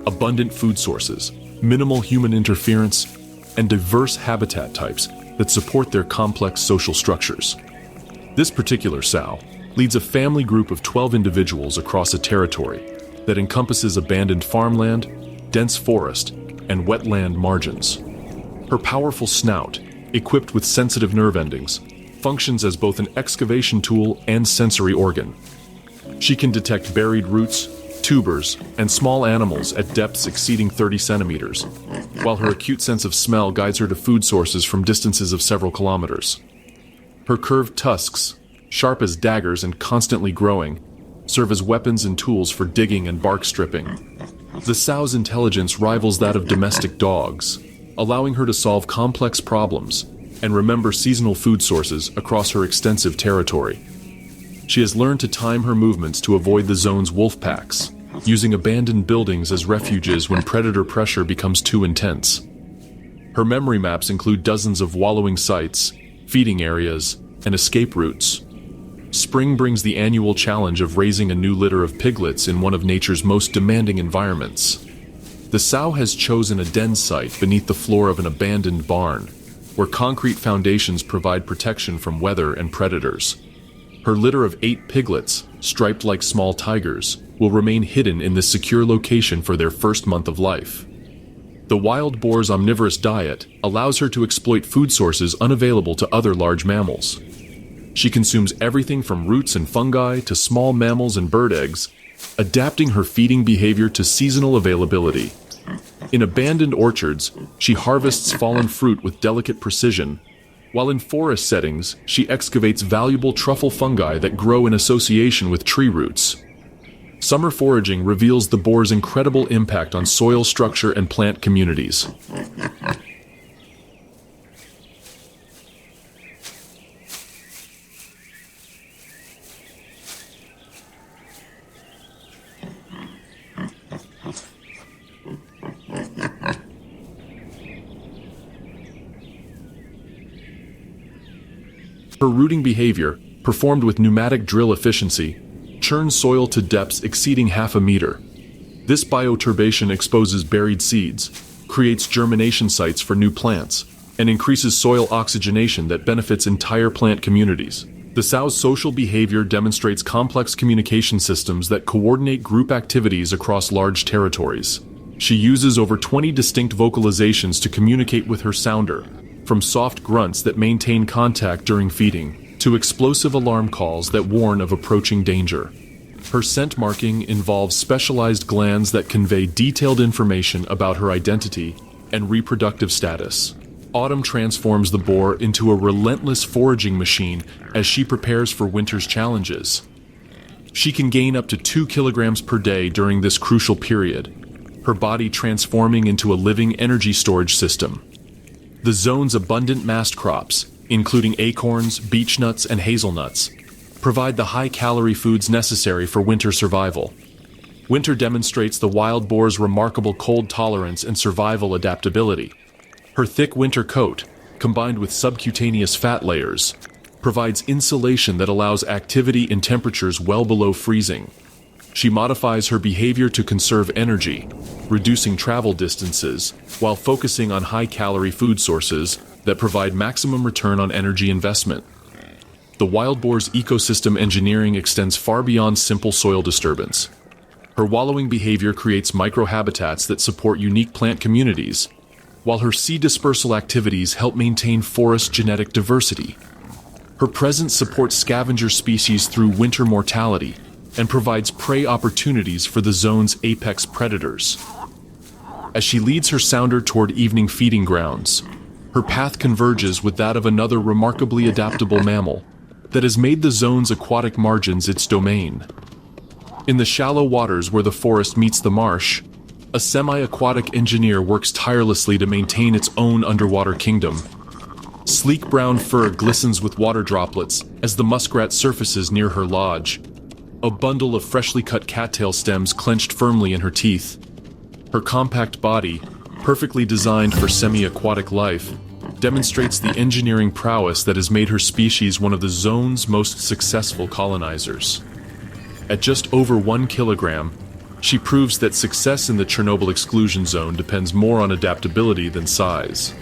abundant food sources, minimal human interference, and diverse habitat types that support their complex social structures. This particular sow leads a family group of 12 individuals across a territory that encompasses abandoned farmland, dense forest, and wetland margins. Her powerful snout, equipped with sensitive nerve endings, functions as both an excavation tool and sensory organ. She can detect buried roots, tubers, and small animals at depths exceeding 30 centimeters, while her acute sense of smell guides her to food sources from distances of several kilometers. Her curved tusks, sharp as daggers and constantly growing, serve as weapons and tools for digging and bark stripping. The sow's intelligence rivals that of domestic dogs, allowing her to solve complex problems and remember seasonal food sources across her extensive territory. She has learned to time her movements to avoid the zone's wolf packs, using abandoned buildings as refuges when predator pressure becomes too intense. Her memory maps include dozens of wallowing sites, feeding areas, and escape routes. Spring brings the annual challenge of raising a new litter of piglets in one of nature's most demanding environments. The sow has chosen a den site beneath the floor of an abandoned barn, where concrete foundations provide protection from weather and predators. Her litter of 8 piglets, striped like small tigers, will remain hidden in this secure location for their first month of life. The wild boar's omnivorous diet allows her to exploit food sources unavailable to other large mammals. She consumes everything from roots and fungi to small mammals and bird eggs, adapting her feeding behavior to seasonal availability. In abandoned orchards, she harvests fallen fruit with delicate precision, while in forest settings, she excavates valuable truffle fungi that grow in association with tree roots. Summer foraging reveals the boar's incredible impact on soil structure and plant communities. Her rooting behavior, performed with pneumatic drill efficiency, churns soil to depths exceeding half a meter. This bioturbation exposes buried seeds, creates germination sites for new plants, and increases soil oxygenation that benefits entire plant communities. The sow's social behavior demonstrates complex communication systems that coordinate group activities across large territories. She uses over 20 distinct vocalizations to communicate with her sounder, from soft grunts that maintain contact during feeding, to explosive alarm calls that warn of approaching danger. Her scent marking involves specialized glands that convey detailed information about her identity and reproductive status. Autumn transforms the boar into a relentless foraging machine as she prepares for winter's challenges. She can gain up to 2 kilograms per day during this crucial period, her body transforming into a living energy storage system. The zone's abundant mast crops, including acorns, beechnuts, and hazelnuts, provide the high-calorie foods necessary for winter survival. Winter demonstrates the wild boar's remarkable cold tolerance and survival adaptability. Her thick winter coat, combined with subcutaneous fat layers, provides insulation that allows activity in temperatures well below freezing. She modifies her behavior to conserve energy, reducing travel distances, while focusing on high-calorie food sources that provide maximum return on energy investment. The wild boar's ecosystem engineering extends far beyond simple soil disturbance. Her wallowing behavior creates microhabitats that support unique plant communities, while her seed dispersal activities help maintain forest genetic diversity. Her presence supports scavenger species through winter mortality and provides prey opportunities for the zone's apex predators. As she leads her sounder toward evening feeding grounds, her path converges with that of another remarkably adaptable mammal that has made the zone's aquatic margins its domain. In the shallow waters where the forest meets the marsh, a semi-aquatic engineer works tirelessly to maintain its own underwater kingdom. Sleek brown fur glistens with water droplets as the muskrat surfaces near her lodge, a bundle of freshly cut cattail stems clenched firmly in her teeth. Her compact body, perfectly designed for semi-aquatic life, demonstrates the engineering prowess that has made her species one of the zone's most successful colonizers. At just over 1 kilogram, she proves that success in the Chernobyl Exclusion Zone depends more on adaptability than size.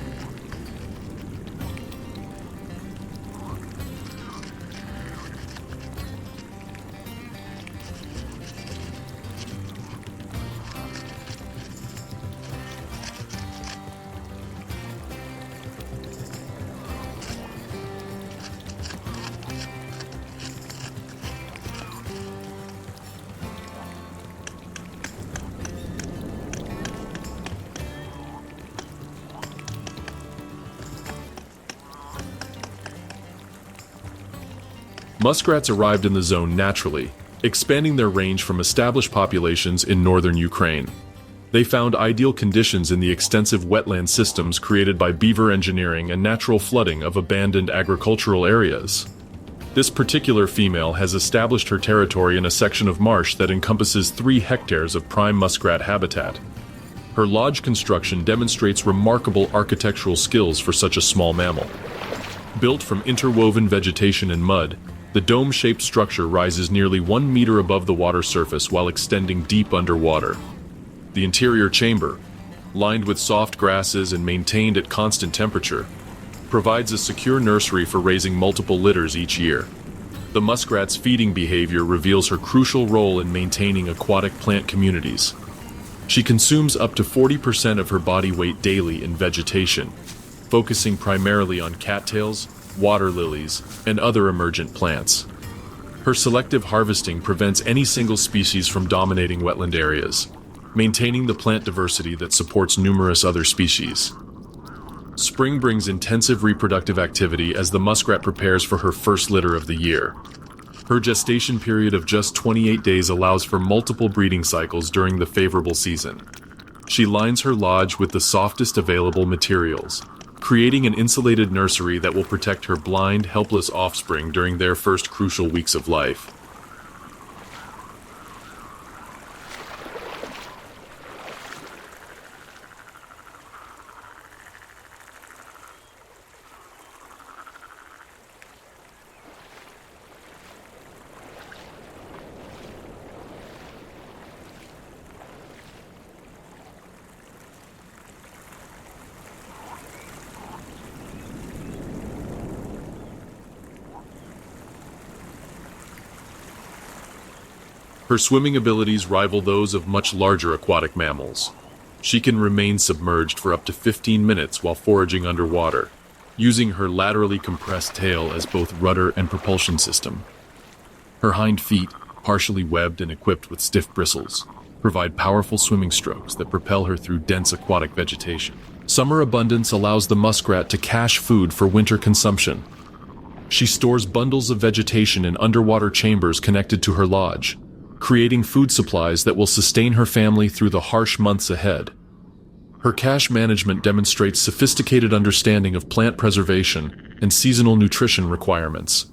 Muskrats arrived in the zone naturally, expanding their range from established populations in northern Ukraine. They found ideal conditions in the extensive wetland systems created by beaver engineering and natural flooding of abandoned agricultural areas. This particular female has established her territory in a section of marsh that encompasses 3 hectares of prime muskrat habitat. Her lodge construction demonstrates remarkable architectural skills for such a small mammal. Built from interwoven vegetation and mud, the dome-shaped structure rises nearly 1 meter above the water surface while extending deep underwater. The interior chamber, lined with soft grasses and maintained at constant temperature, provides a secure nursery for raising multiple litters each year. The muskrat's feeding behavior reveals her crucial role in maintaining aquatic plant communities. She consumes up to 40% of her body weight daily in vegetation, focusing primarily on cattails, water lilies, and other emergent plants. Her selective harvesting prevents any single species from dominating wetland areas, maintaining the plant diversity that supports numerous other species. Spring brings intensive reproductive activity as the muskrat prepares for her first litter of the year. Her gestation period of just 28 days allows for multiple breeding cycles during the favorable season. She lines her lodge with the softest available materials, creating an insulated nursery that will protect her blind, helpless offspring during their first crucial weeks of life. Her swimming abilities rival those of much larger aquatic mammals. She can remain submerged for up to 15 minutes while foraging underwater, using her laterally compressed tail as both rudder and propulsion system. Her hind feet, partially webbed and equipped with stiff bristles, provide powerful swimming strokes that propel her through dense aquatic vegetation. Summer abundance allows the muskrat to cache food for winter consumption. She stores bundles of vegetation in underwater chambers connected to her lodge, creating food supplies that will sustain her family through the harsh months ahead. Her cache management demonstrates sophisticated understanding of plant preservation and seasonal nutrition requirements.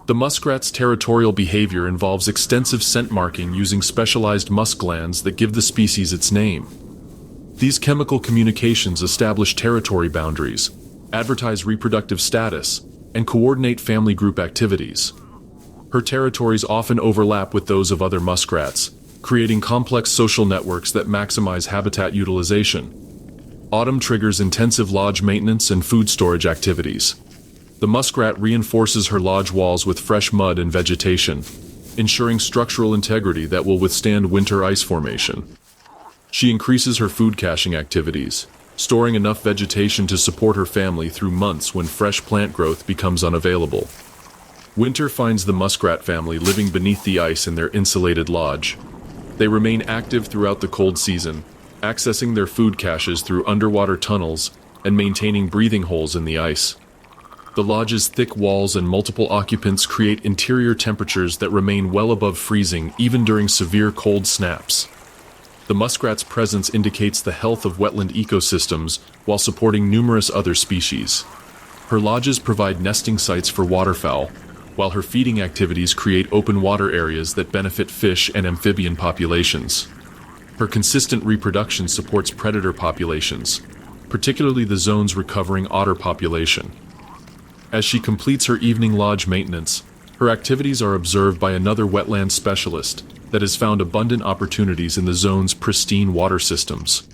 The muskrat's territorial behavior involves extensive scent marking using specialized musk glands that give the species its name. These chemical communications establish territory boundaries, advertise reproductive status, and coordinate family group activities. Her territories often overlap with those of other muskrats, creating complex social networks that maximize habitat utilization. Autumn triggers intensive lodge maintenance and food storage activities. The muskrat reinforces her lodge walls with fresh mud and vegetation, ensuring structural integrity that will withstand winter ice formation. She increases her food caching activities, storing enough vegetation to support her family through months when fresh plant growth becomes unavailable. Winter finds the muskrat family living beneath the ice in their insulated lodge. They remain active throughout the cold season, accessing their food caches through underwater tunnels and maintaining breathing holes in the ice. The lodge's thick walls and multiple occupants create interior temperatures that remain well above freezing even during severe cold snaps. The muskrat's presence indicates the health of wetland ecosystems while supporting numerous other species. Her lodges provide nesting sites for waterfowl, while her feeding activities create open water areas that benefit fish and amphibian populations. Her consistent reproduction supports predator populations, particularly the zone's recovering otter population. As she completes her evening lodge maintenance, her activities are observed by another wetland specialist that has found abundant opportunities in the zone's pristine water systems.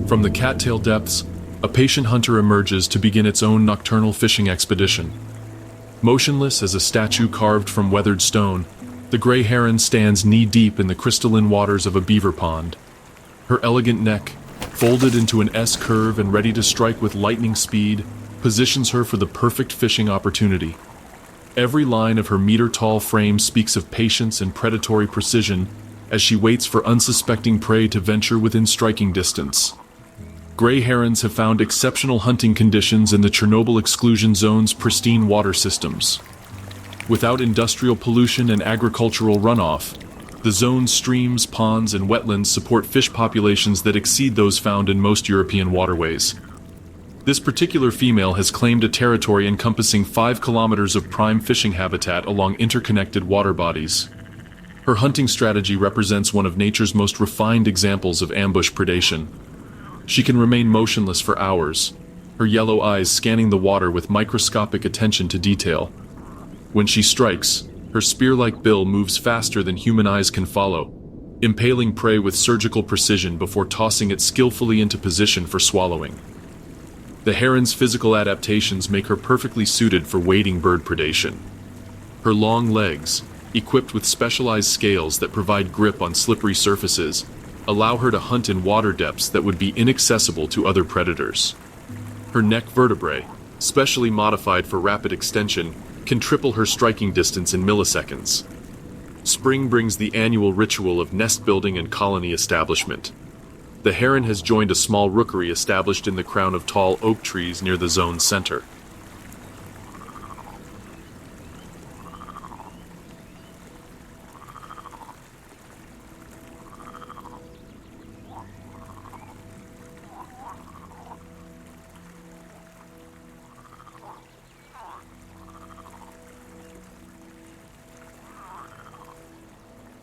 From the cattail depths, a patient hunter emerges to begin its own nocturnal fishing expedition. Motionless as a statue carved from weathered stone, the gray heron stands knee-deep in the crystalline waters of a beaver pond. Her elegant neck, folded into an S-curve and ready to strike with lightning speed, positions her for the perfect fishing opportunity. Every line of her meter-tall frame speaks of patience and predatory precision as she waits for unsuspecting prey to venture within striking distance. Gray herons have found exceptional hunting conditions in the Chernobyl Exclusion Zone's pristine water systems. Without industrial pollution and agricultural runoff, the zone's streams, ponds, and wetlands support fish populations that exceed those found in most European waterways. This particular female has claimed a territory encompassing 5 kilometers of prime fishing habitat along interconnected water bodies. Her hunting strategy represents one of nature's most refined examples of ambush predation. She can remain motionless for hours, her yellow eyes scanning the water with microscopic attention to detail. When she strikes, her spear-like bill moves faster than human eyes can follow, impaling prey with surgical precision before tossing it skillfully into position for swallowing. The heron's physical adaptations make her perfectly suited for wading bird predation. Her long legs, equipped with specialized scales that provide grip on slippery surfaces, allow her to hunt in water depths that would be inaccessible to other predators. Her neck vertebrae, specially modified for rapid extension, can triple her striking distance in milliseconds. Spring brings the annual ritual of nest building and colony establishment. The heron has joined a small rookery established in the crown of tall oak trees near the zone's center.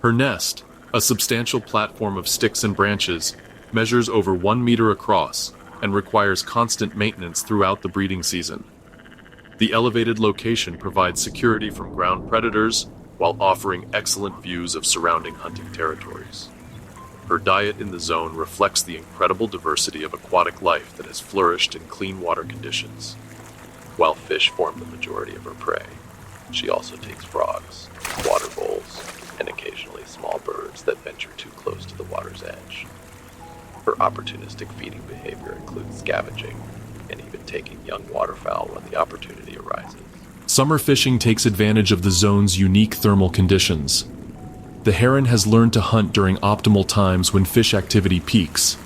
Her nest, a substantial platform of sticks and branches, measures over 1 meter across and requires constant maintenance throughout the breeding season. The elevated location provides security from ground predators while offering excellent views of surrounding hunting territories. Her diet in the zone reflects the incredible diversity of aquatic life that has flourished in clean water conditions. While fish form the majority of her prey, she also takes frogs, water voles, and occasionally small birds that venture too close to the water's edge. Her opportunistic feeding behavior includes scavenging and even taking young waterfowl when the opportunity arises. Summer fishing takes advantage of the zone's unique thermal conditions. The heron has learned to hunt during optimal times when fish activity peaks,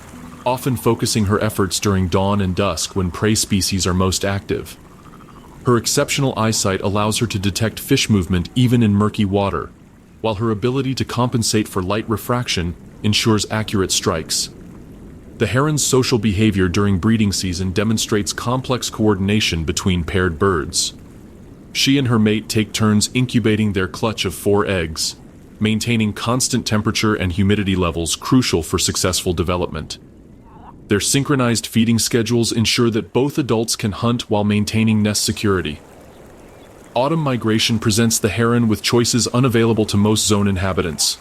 often focusing her efforts during dawn and dusk when prey species are most active. Her exceptional eyesight allows her to detect fish movement even in murky water, while her ability to compensate for light refraction ensures accurate strikes. The heron's social behavior during breeding season demonstrates complex coordination between paired birds. She and her mate take turns incubating their clutch of 4 eggs, maintaining constant temperature and humidity levels crucial for successful development. Their synchronized feeding schedules ensure that both adults can hunt while maintaining nest security. Autumn migration presents the heron with choices unavailable to most zone inhabitants.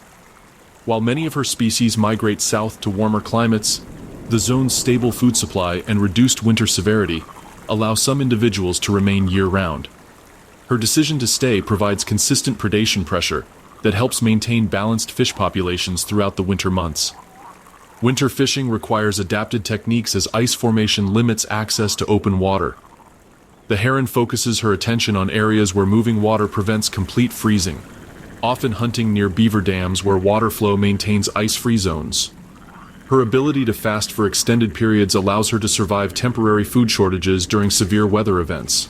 While many of her species migrate south to warmer climates, the zone's stable food supply and reduced winter severity allow some individuals to remain year-round. Her decision to stay provides consistent predation pressure that helps maintain balanced fish populations throughout the winter months. Winter fishing requires adapted techniques as ice formation limits access to open water. The heron focuses her attention on areas where moving water prevents complete freezing, often hunting near beaver dams where water flow maintains ice-free zones. Her ability to fast for extended periods allows her to survive temporary food shortages during severe weather events.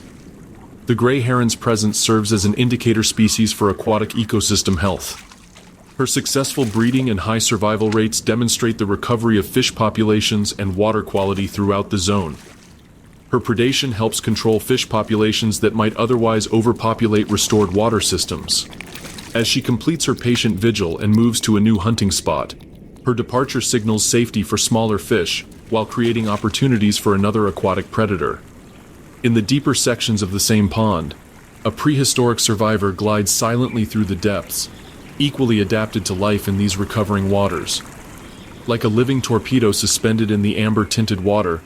The gray heron's presence serves as an indicator species for aquatic ecosystem health. Her successful breeding and high survival rates demonstrate the recovery of fish populations and water quality throughout the zone. Her predation helps control fish populations that might otherwise overpopulate restored water systems. As she completes her patient vigil and moves to a new hunting spot, her departure signals safety for smaller fish while creating opportunities for another aquatic predator. In the deeper sections of the same pond, a prehistoric survivor glides silently through the depths, equally adapted to life in these recovering waters. Like a living torpedo suspended in the amber-tinted water,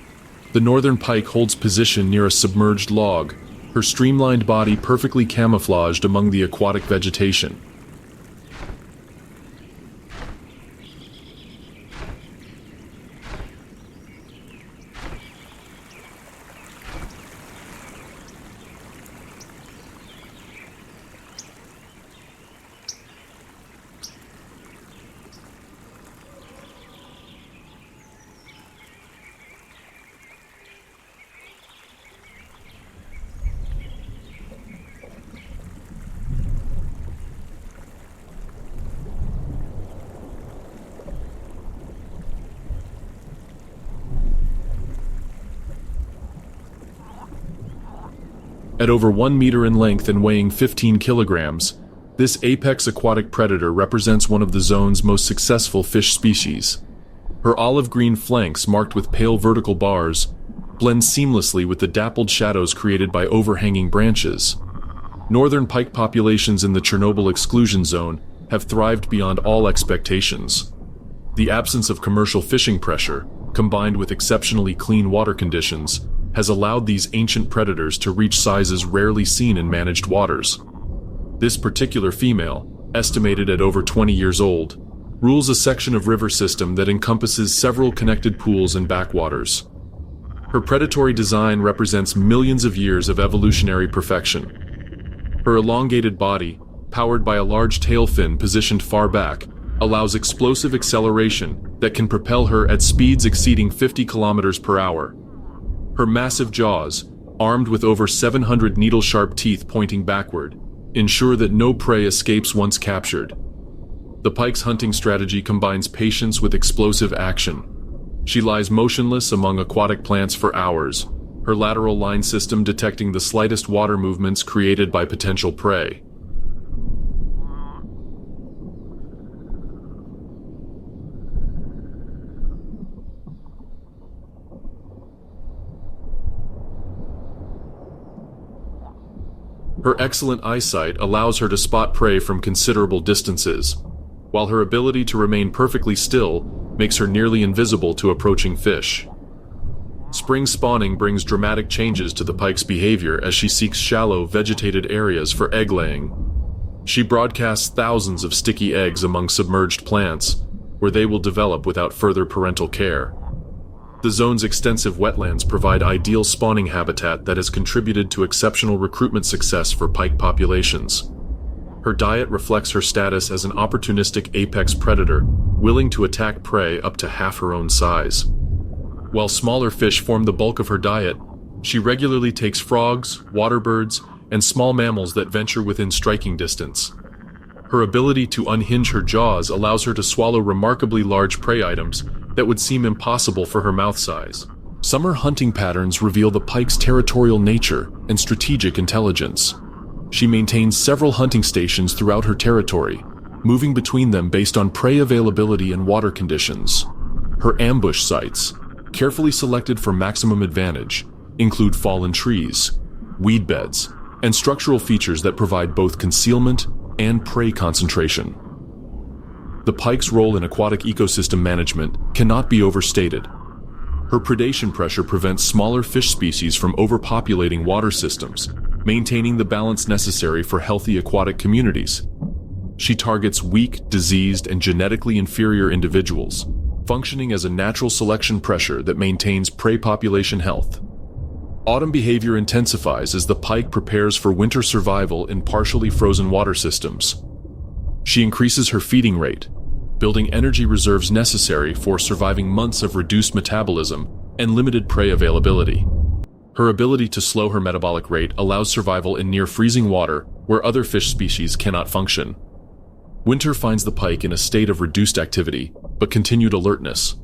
the northern pike holds position near a submerged log, her streamlined body perfectly camouflaged among the aquatic vegetation. At over 1 meter in length and weighing 15 kilograms, this apex aquatic predator represents one of the zone's most successful fish species. Her olive-green flanks, marked with pale vertical bars, blend seamlessly with the dappled shadows created by overhanging branches. Northern pike populations in the Chernobyl Exclusion Zone have thrived beyond all expectations. The absence of commercial fishing pressure, combined with exceptionally clean water conditions, has allowed these ancient predators to reach sizes rarely seen in managed waters. This particular female, estimated at over 20 years old, rules a section of river system that encompasses several connected pools and backwaters. Her predatory design represents millions of years of evolutionary perfection. Her elongated body, powered by a large tail fin positioned far back, allows explosive acceleration that can propel her at speeds exceeding 50 kilometers per hour. Her massive jaws, armed with over 700 needle-sharp teeth pointing backward, ensure that no prey escapes once captured. The pike's hunting strategy combines patience with explosive action. She lies motionless among aquatic plants for hours, her lateral line system detecting the slightest water movements created by potential prey. Her excellent eyesight allows her to spot prey from considerable distances, while her ability to remain perfectly still makes her nearly invisible to approaching fish. Spring spawning brings dramatic changes to the pike's behavior as she seeks shallow, vegetated areas for egg-laying. She broadcasts thousands of sticky eggs among submerged plants, where they will develop without further parental care. The zone's extensive wetlands provide ideal spawning habitat that has contributed to exceptional recruitment success for pike populations. Her diet reflects her status as an opportunistic apex predator, willing to attack prey up to half her own size. While smaller fish form the bulk of her diet, she regularly takes frogs, water birds, and small mammals that venture within striking distance. Her ability to unhinge her jaws allows her to swallow remarkably large prey items that would seem impossible for her mouth size. Summer hunting patterns reveal the pike's territorial nature and strategic intelligence. She maintains several hunting stations throughout her territory, moving between them based on prey availability and water conditions. Her ambush sites, carefully selected for maximum advantage, include fallen trees, weed beds, and structural features that provide both concealment and prey concentration. The pike's role in aquatic ecosystem management cannot be overstated. Her predation pressure prevents smaller fish species from overpopulating water systems, maintaining the balance necessary for healthy aquatic communities. She targets weak, diseased, and genetically inferior individuals, functioning as a natural selection pressure that maintains prey population health. Autumn behavior intensifies as the pike prepares for winter survival in partially frozen water systems. She increases her feeding rate, building energy reserves necessary for surviving months of reduced metabolism and limited prey availability. Her ability to slow her metabolic rate allows survival in near-freezing water where other fish species cannot function. Winter finds the pike in a state of reduced activity, but continued alertness.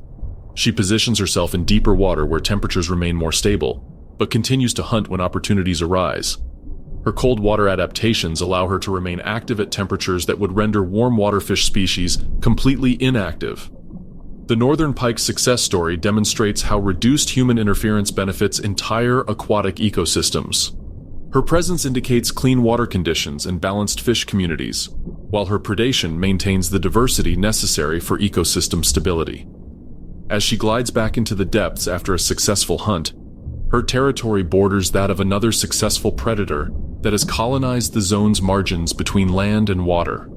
She positions herself in deeper water where temperatures remain more stable, but continues to hunt when opportunities arise. Her cold water adaptations allow her to remain active at temperatures that would render warm water fish species completely inactive. The northern pike's success story demonstrates how reduced human interference benefits entire aquatic ecosystems. Her presence indicates clean water conditions and balanced fish communities, while her predation maintains the diversity necessary for ecosystem stability. As she glides back into the depths after a successful hunt, her territory borders that of another successful predator that has colonized the zone's margins between land and water.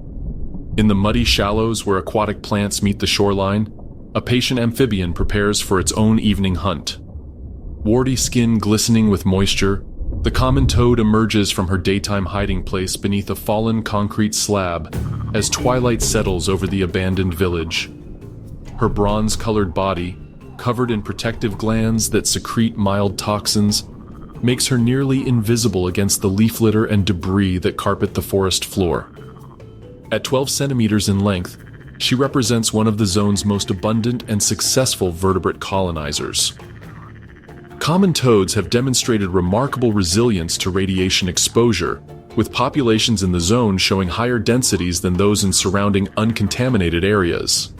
In the muddy shallows where aquatic plants meet the shoreline, a patient amphibian prepares for its own evening hunt. Warty skin glistening with moisture, the common toad emerges from her daytime hiding place beneath a fallen concrete slab as twilight settles over the abandoned village. Her bronze-colored body, covered in protective glands that secrete mild toxins, makes her nearly invisible against the leaf litter and debris that carpet the forest floor. At 12 centimeters in length, she represents one of the zone's most abundant and successful vertebrate colonizers. Common toads have demonstrated remarkable resilience to radiation exposure, with populations in the zone showing higher densities than those in surrounding uncontaminated areas.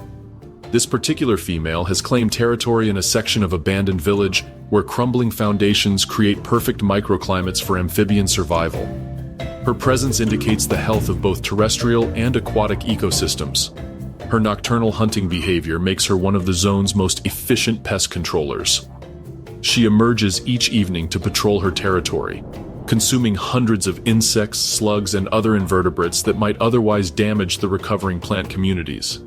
This particular female has claimed territory in a section of abandoned village where crumbling foundations create perfect microclimates for amphibian survival. Her presence indicates the health of both terrestrial and aquatic ecosystems. Her nocturnal hunting behavior makes her one of the zone's most efficient pest controllers. She emerges each evening to patrol her territory, consuming hundreds of insects, slugs, and other invertebrates that might otherwise damage the recovering plant communities.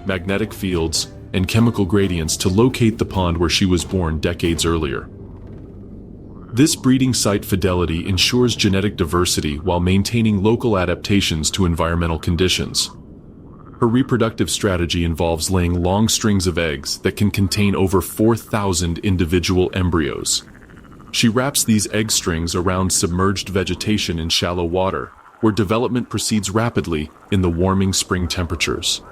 Magnetic fields, and chemical gradients to locate the pond where she was born decades earlier. This breeding site fidelity ensures genetic diversity while maintaining local adaptations to environmental conditions. Her reproductive strategy involves laying long strings of eggs that can contain over 4,000 individual embryos. She wraps these egg strings around submerged vegetation in shallow water, where development proceeds rapidly in the warming spring temperatures.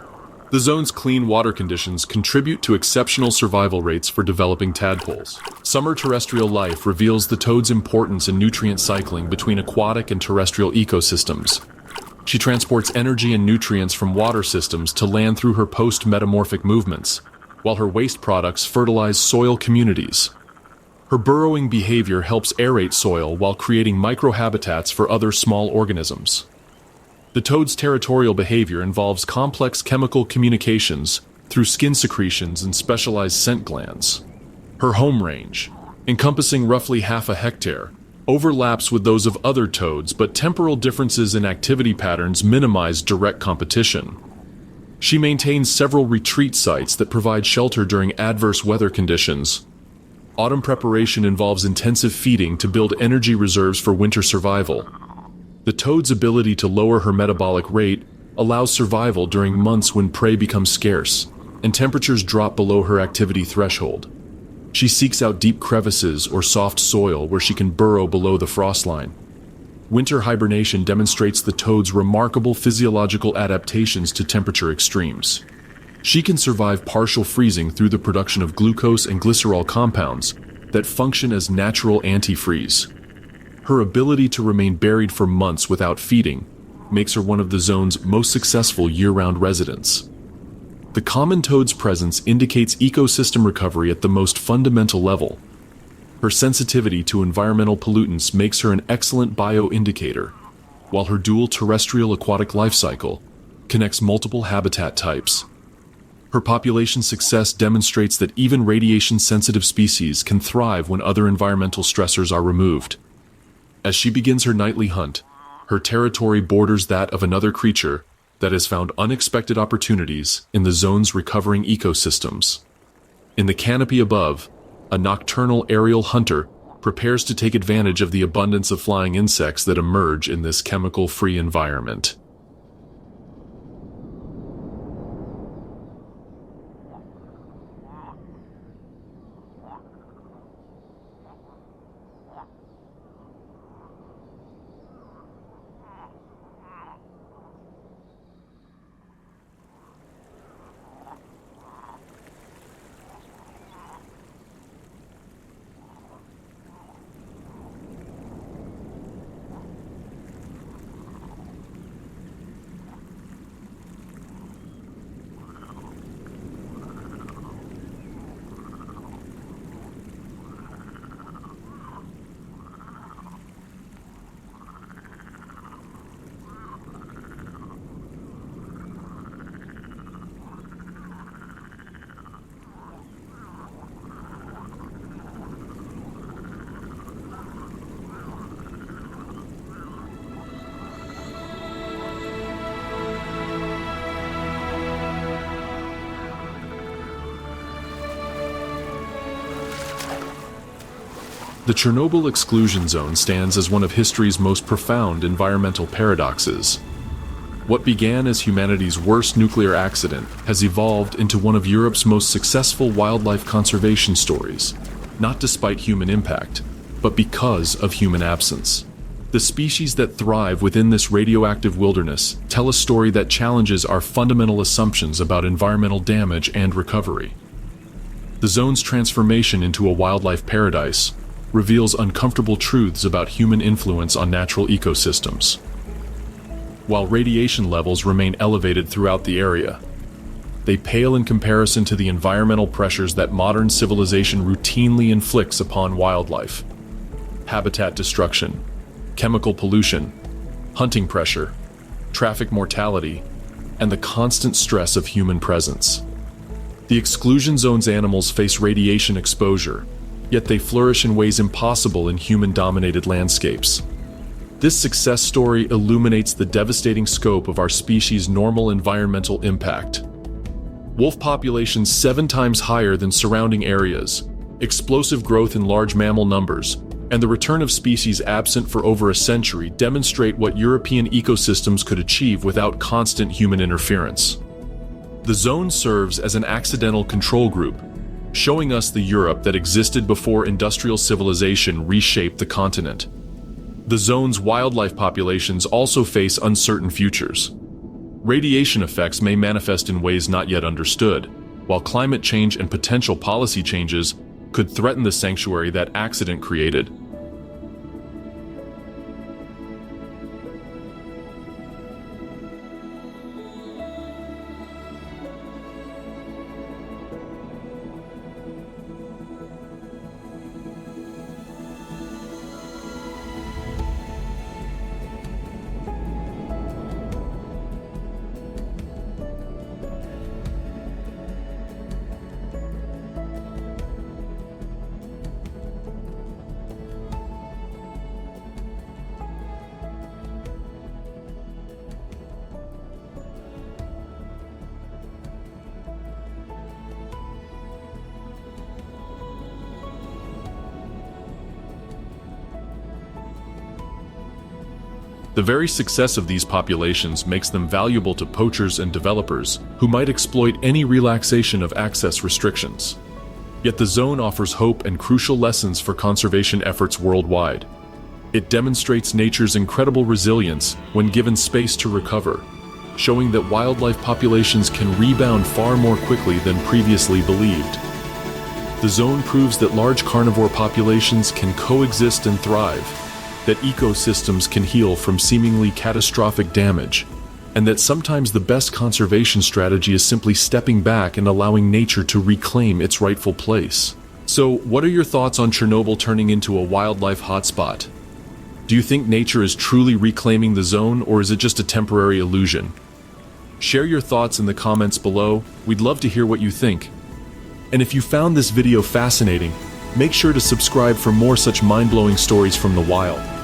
The zone's clean water conditions contribute to exceptional survival rates for developing tadpoles. Summer terrestrial life reveals the toad's importance in nutrient cycling between aquatic and terrestrial ecosystems. She transports energy and nutrients from water systems to land through her post-metamorphic movements, while her waste products fertilize soil communities. Her burrowing behavior helps aerate soil while creating microhabitats for other small organisms. The toad's territorial behavior involves complex chemical communications through skin secretions and specialized scent glands. Her home range, encompassing roughly half a hectare, overlaps with those of other toads, but temporal differences in activity patterns minimize direct competition. She maintains several retreat sites that provide shelter during adverse weather conditions. Autumn preparation involves intensive feeding to build energy reserves for winter survival. The toad's ability to lower her metabolic rate allows survival during months when prey becomes scarce and temperatures drop below her activity threshold. She seeks out deep crevices or soft soil where she can burrow below the frost line. Winter hibernation demonstrates the toad's remarkable physiological adaptations to temperature extremes. She can survive partial freezing through the production of glucose and glycerol compounds that function as natural antifreeze. Her ability to remain buried for months without feeding makes her one of the zone's most successful year-round residents. The common toad's presence indicates ecosystem recovery at the most fundamental level. Her sensitivity to environmental pollutants makes her an excellent bioindicator, while her dual terrestrial-aquatic life cycle connects multiple habitat types. Her population success demonstrates that even radiation-sensitive species can thrive when other environmental stressors are removed. As she begins her nightly hunt, her territory borders that of another creature that has found unexpected opportunities in the zone's recovering ecosystems. In the canopy above, a nocturnal aerial hunter prepares to take advantage of the abundance of flying insects that emerge in this chemical-free environment. The Chernobyl Exclusion Zone stands as one of history's most profound environmental paradoxes. What began as humanity's worst nuclear accident has evolved into one of Europe's most successful wildlife conservation stories, not despite human impact, but because of human absence. The species that thrive within this radioactive wilderness tell a story that challenges our fundamental assumptions about environmental damage and recovery. The zone's transformation into a wildlife paradise reveals uncomfortable truths about human influence on natural ecosystems. While radiation levels remain elevated throughout the area, they pale in comparison to the environmental pressures that modern civilization routinely inflicts upon wildlife. Habitat destruction, chemical pollution, hunting pressure, traffic mortality, and the constant stress of human presence. The exclusion zone's animals face radiation exposure, yet they flourish in ways impossible in human-dominated landscapes. This success story illuminates the devastating scope of our species' normal environmental impact. Wolf populations 7 times higher than surrounding areas, explosive growth in large mammal numbers, and the return of species absent for over a century demonstrate what European ecosystems could achieve without constant human interference. The zone serves as an accidental control group, showing us the Europe that existed before industrial civilization reshaped the continent. The zone's wildlife populations also face uncertain futures. Radiation effects may manifest in ways not yet understood, while climate change and potential policy changes could threaten the sanctuary that accident created. The very success of these populations makes them valuable to poachers and developers who might exploit any relaxation of access restrictions. Yet the zone offers hope and crucial lessons for conservation efforts worldwide. It demonstrates nature's incredible resilience when given space to recover, showing that wildlife populations can rebound far more quickly than previously believed. The zone proves that large carnivore populations can coexist and thrive, that ecosystems can heal from seemingly catastrophic damage, and that sometimes the best conservation strategy is simply stepping back and allowing nature to reclaim its rightful place. So, what are your thoughts on Chernobyl turning into a wildlife hotspot? Do you think nature is truly reclaiming the zone, or is it just a temporary illusion? Share your thoughts in the comments below. We'd love to hear what you think. And if you found this video fascinating, make sure to subscribe for more such mind-blowing stories from the wild.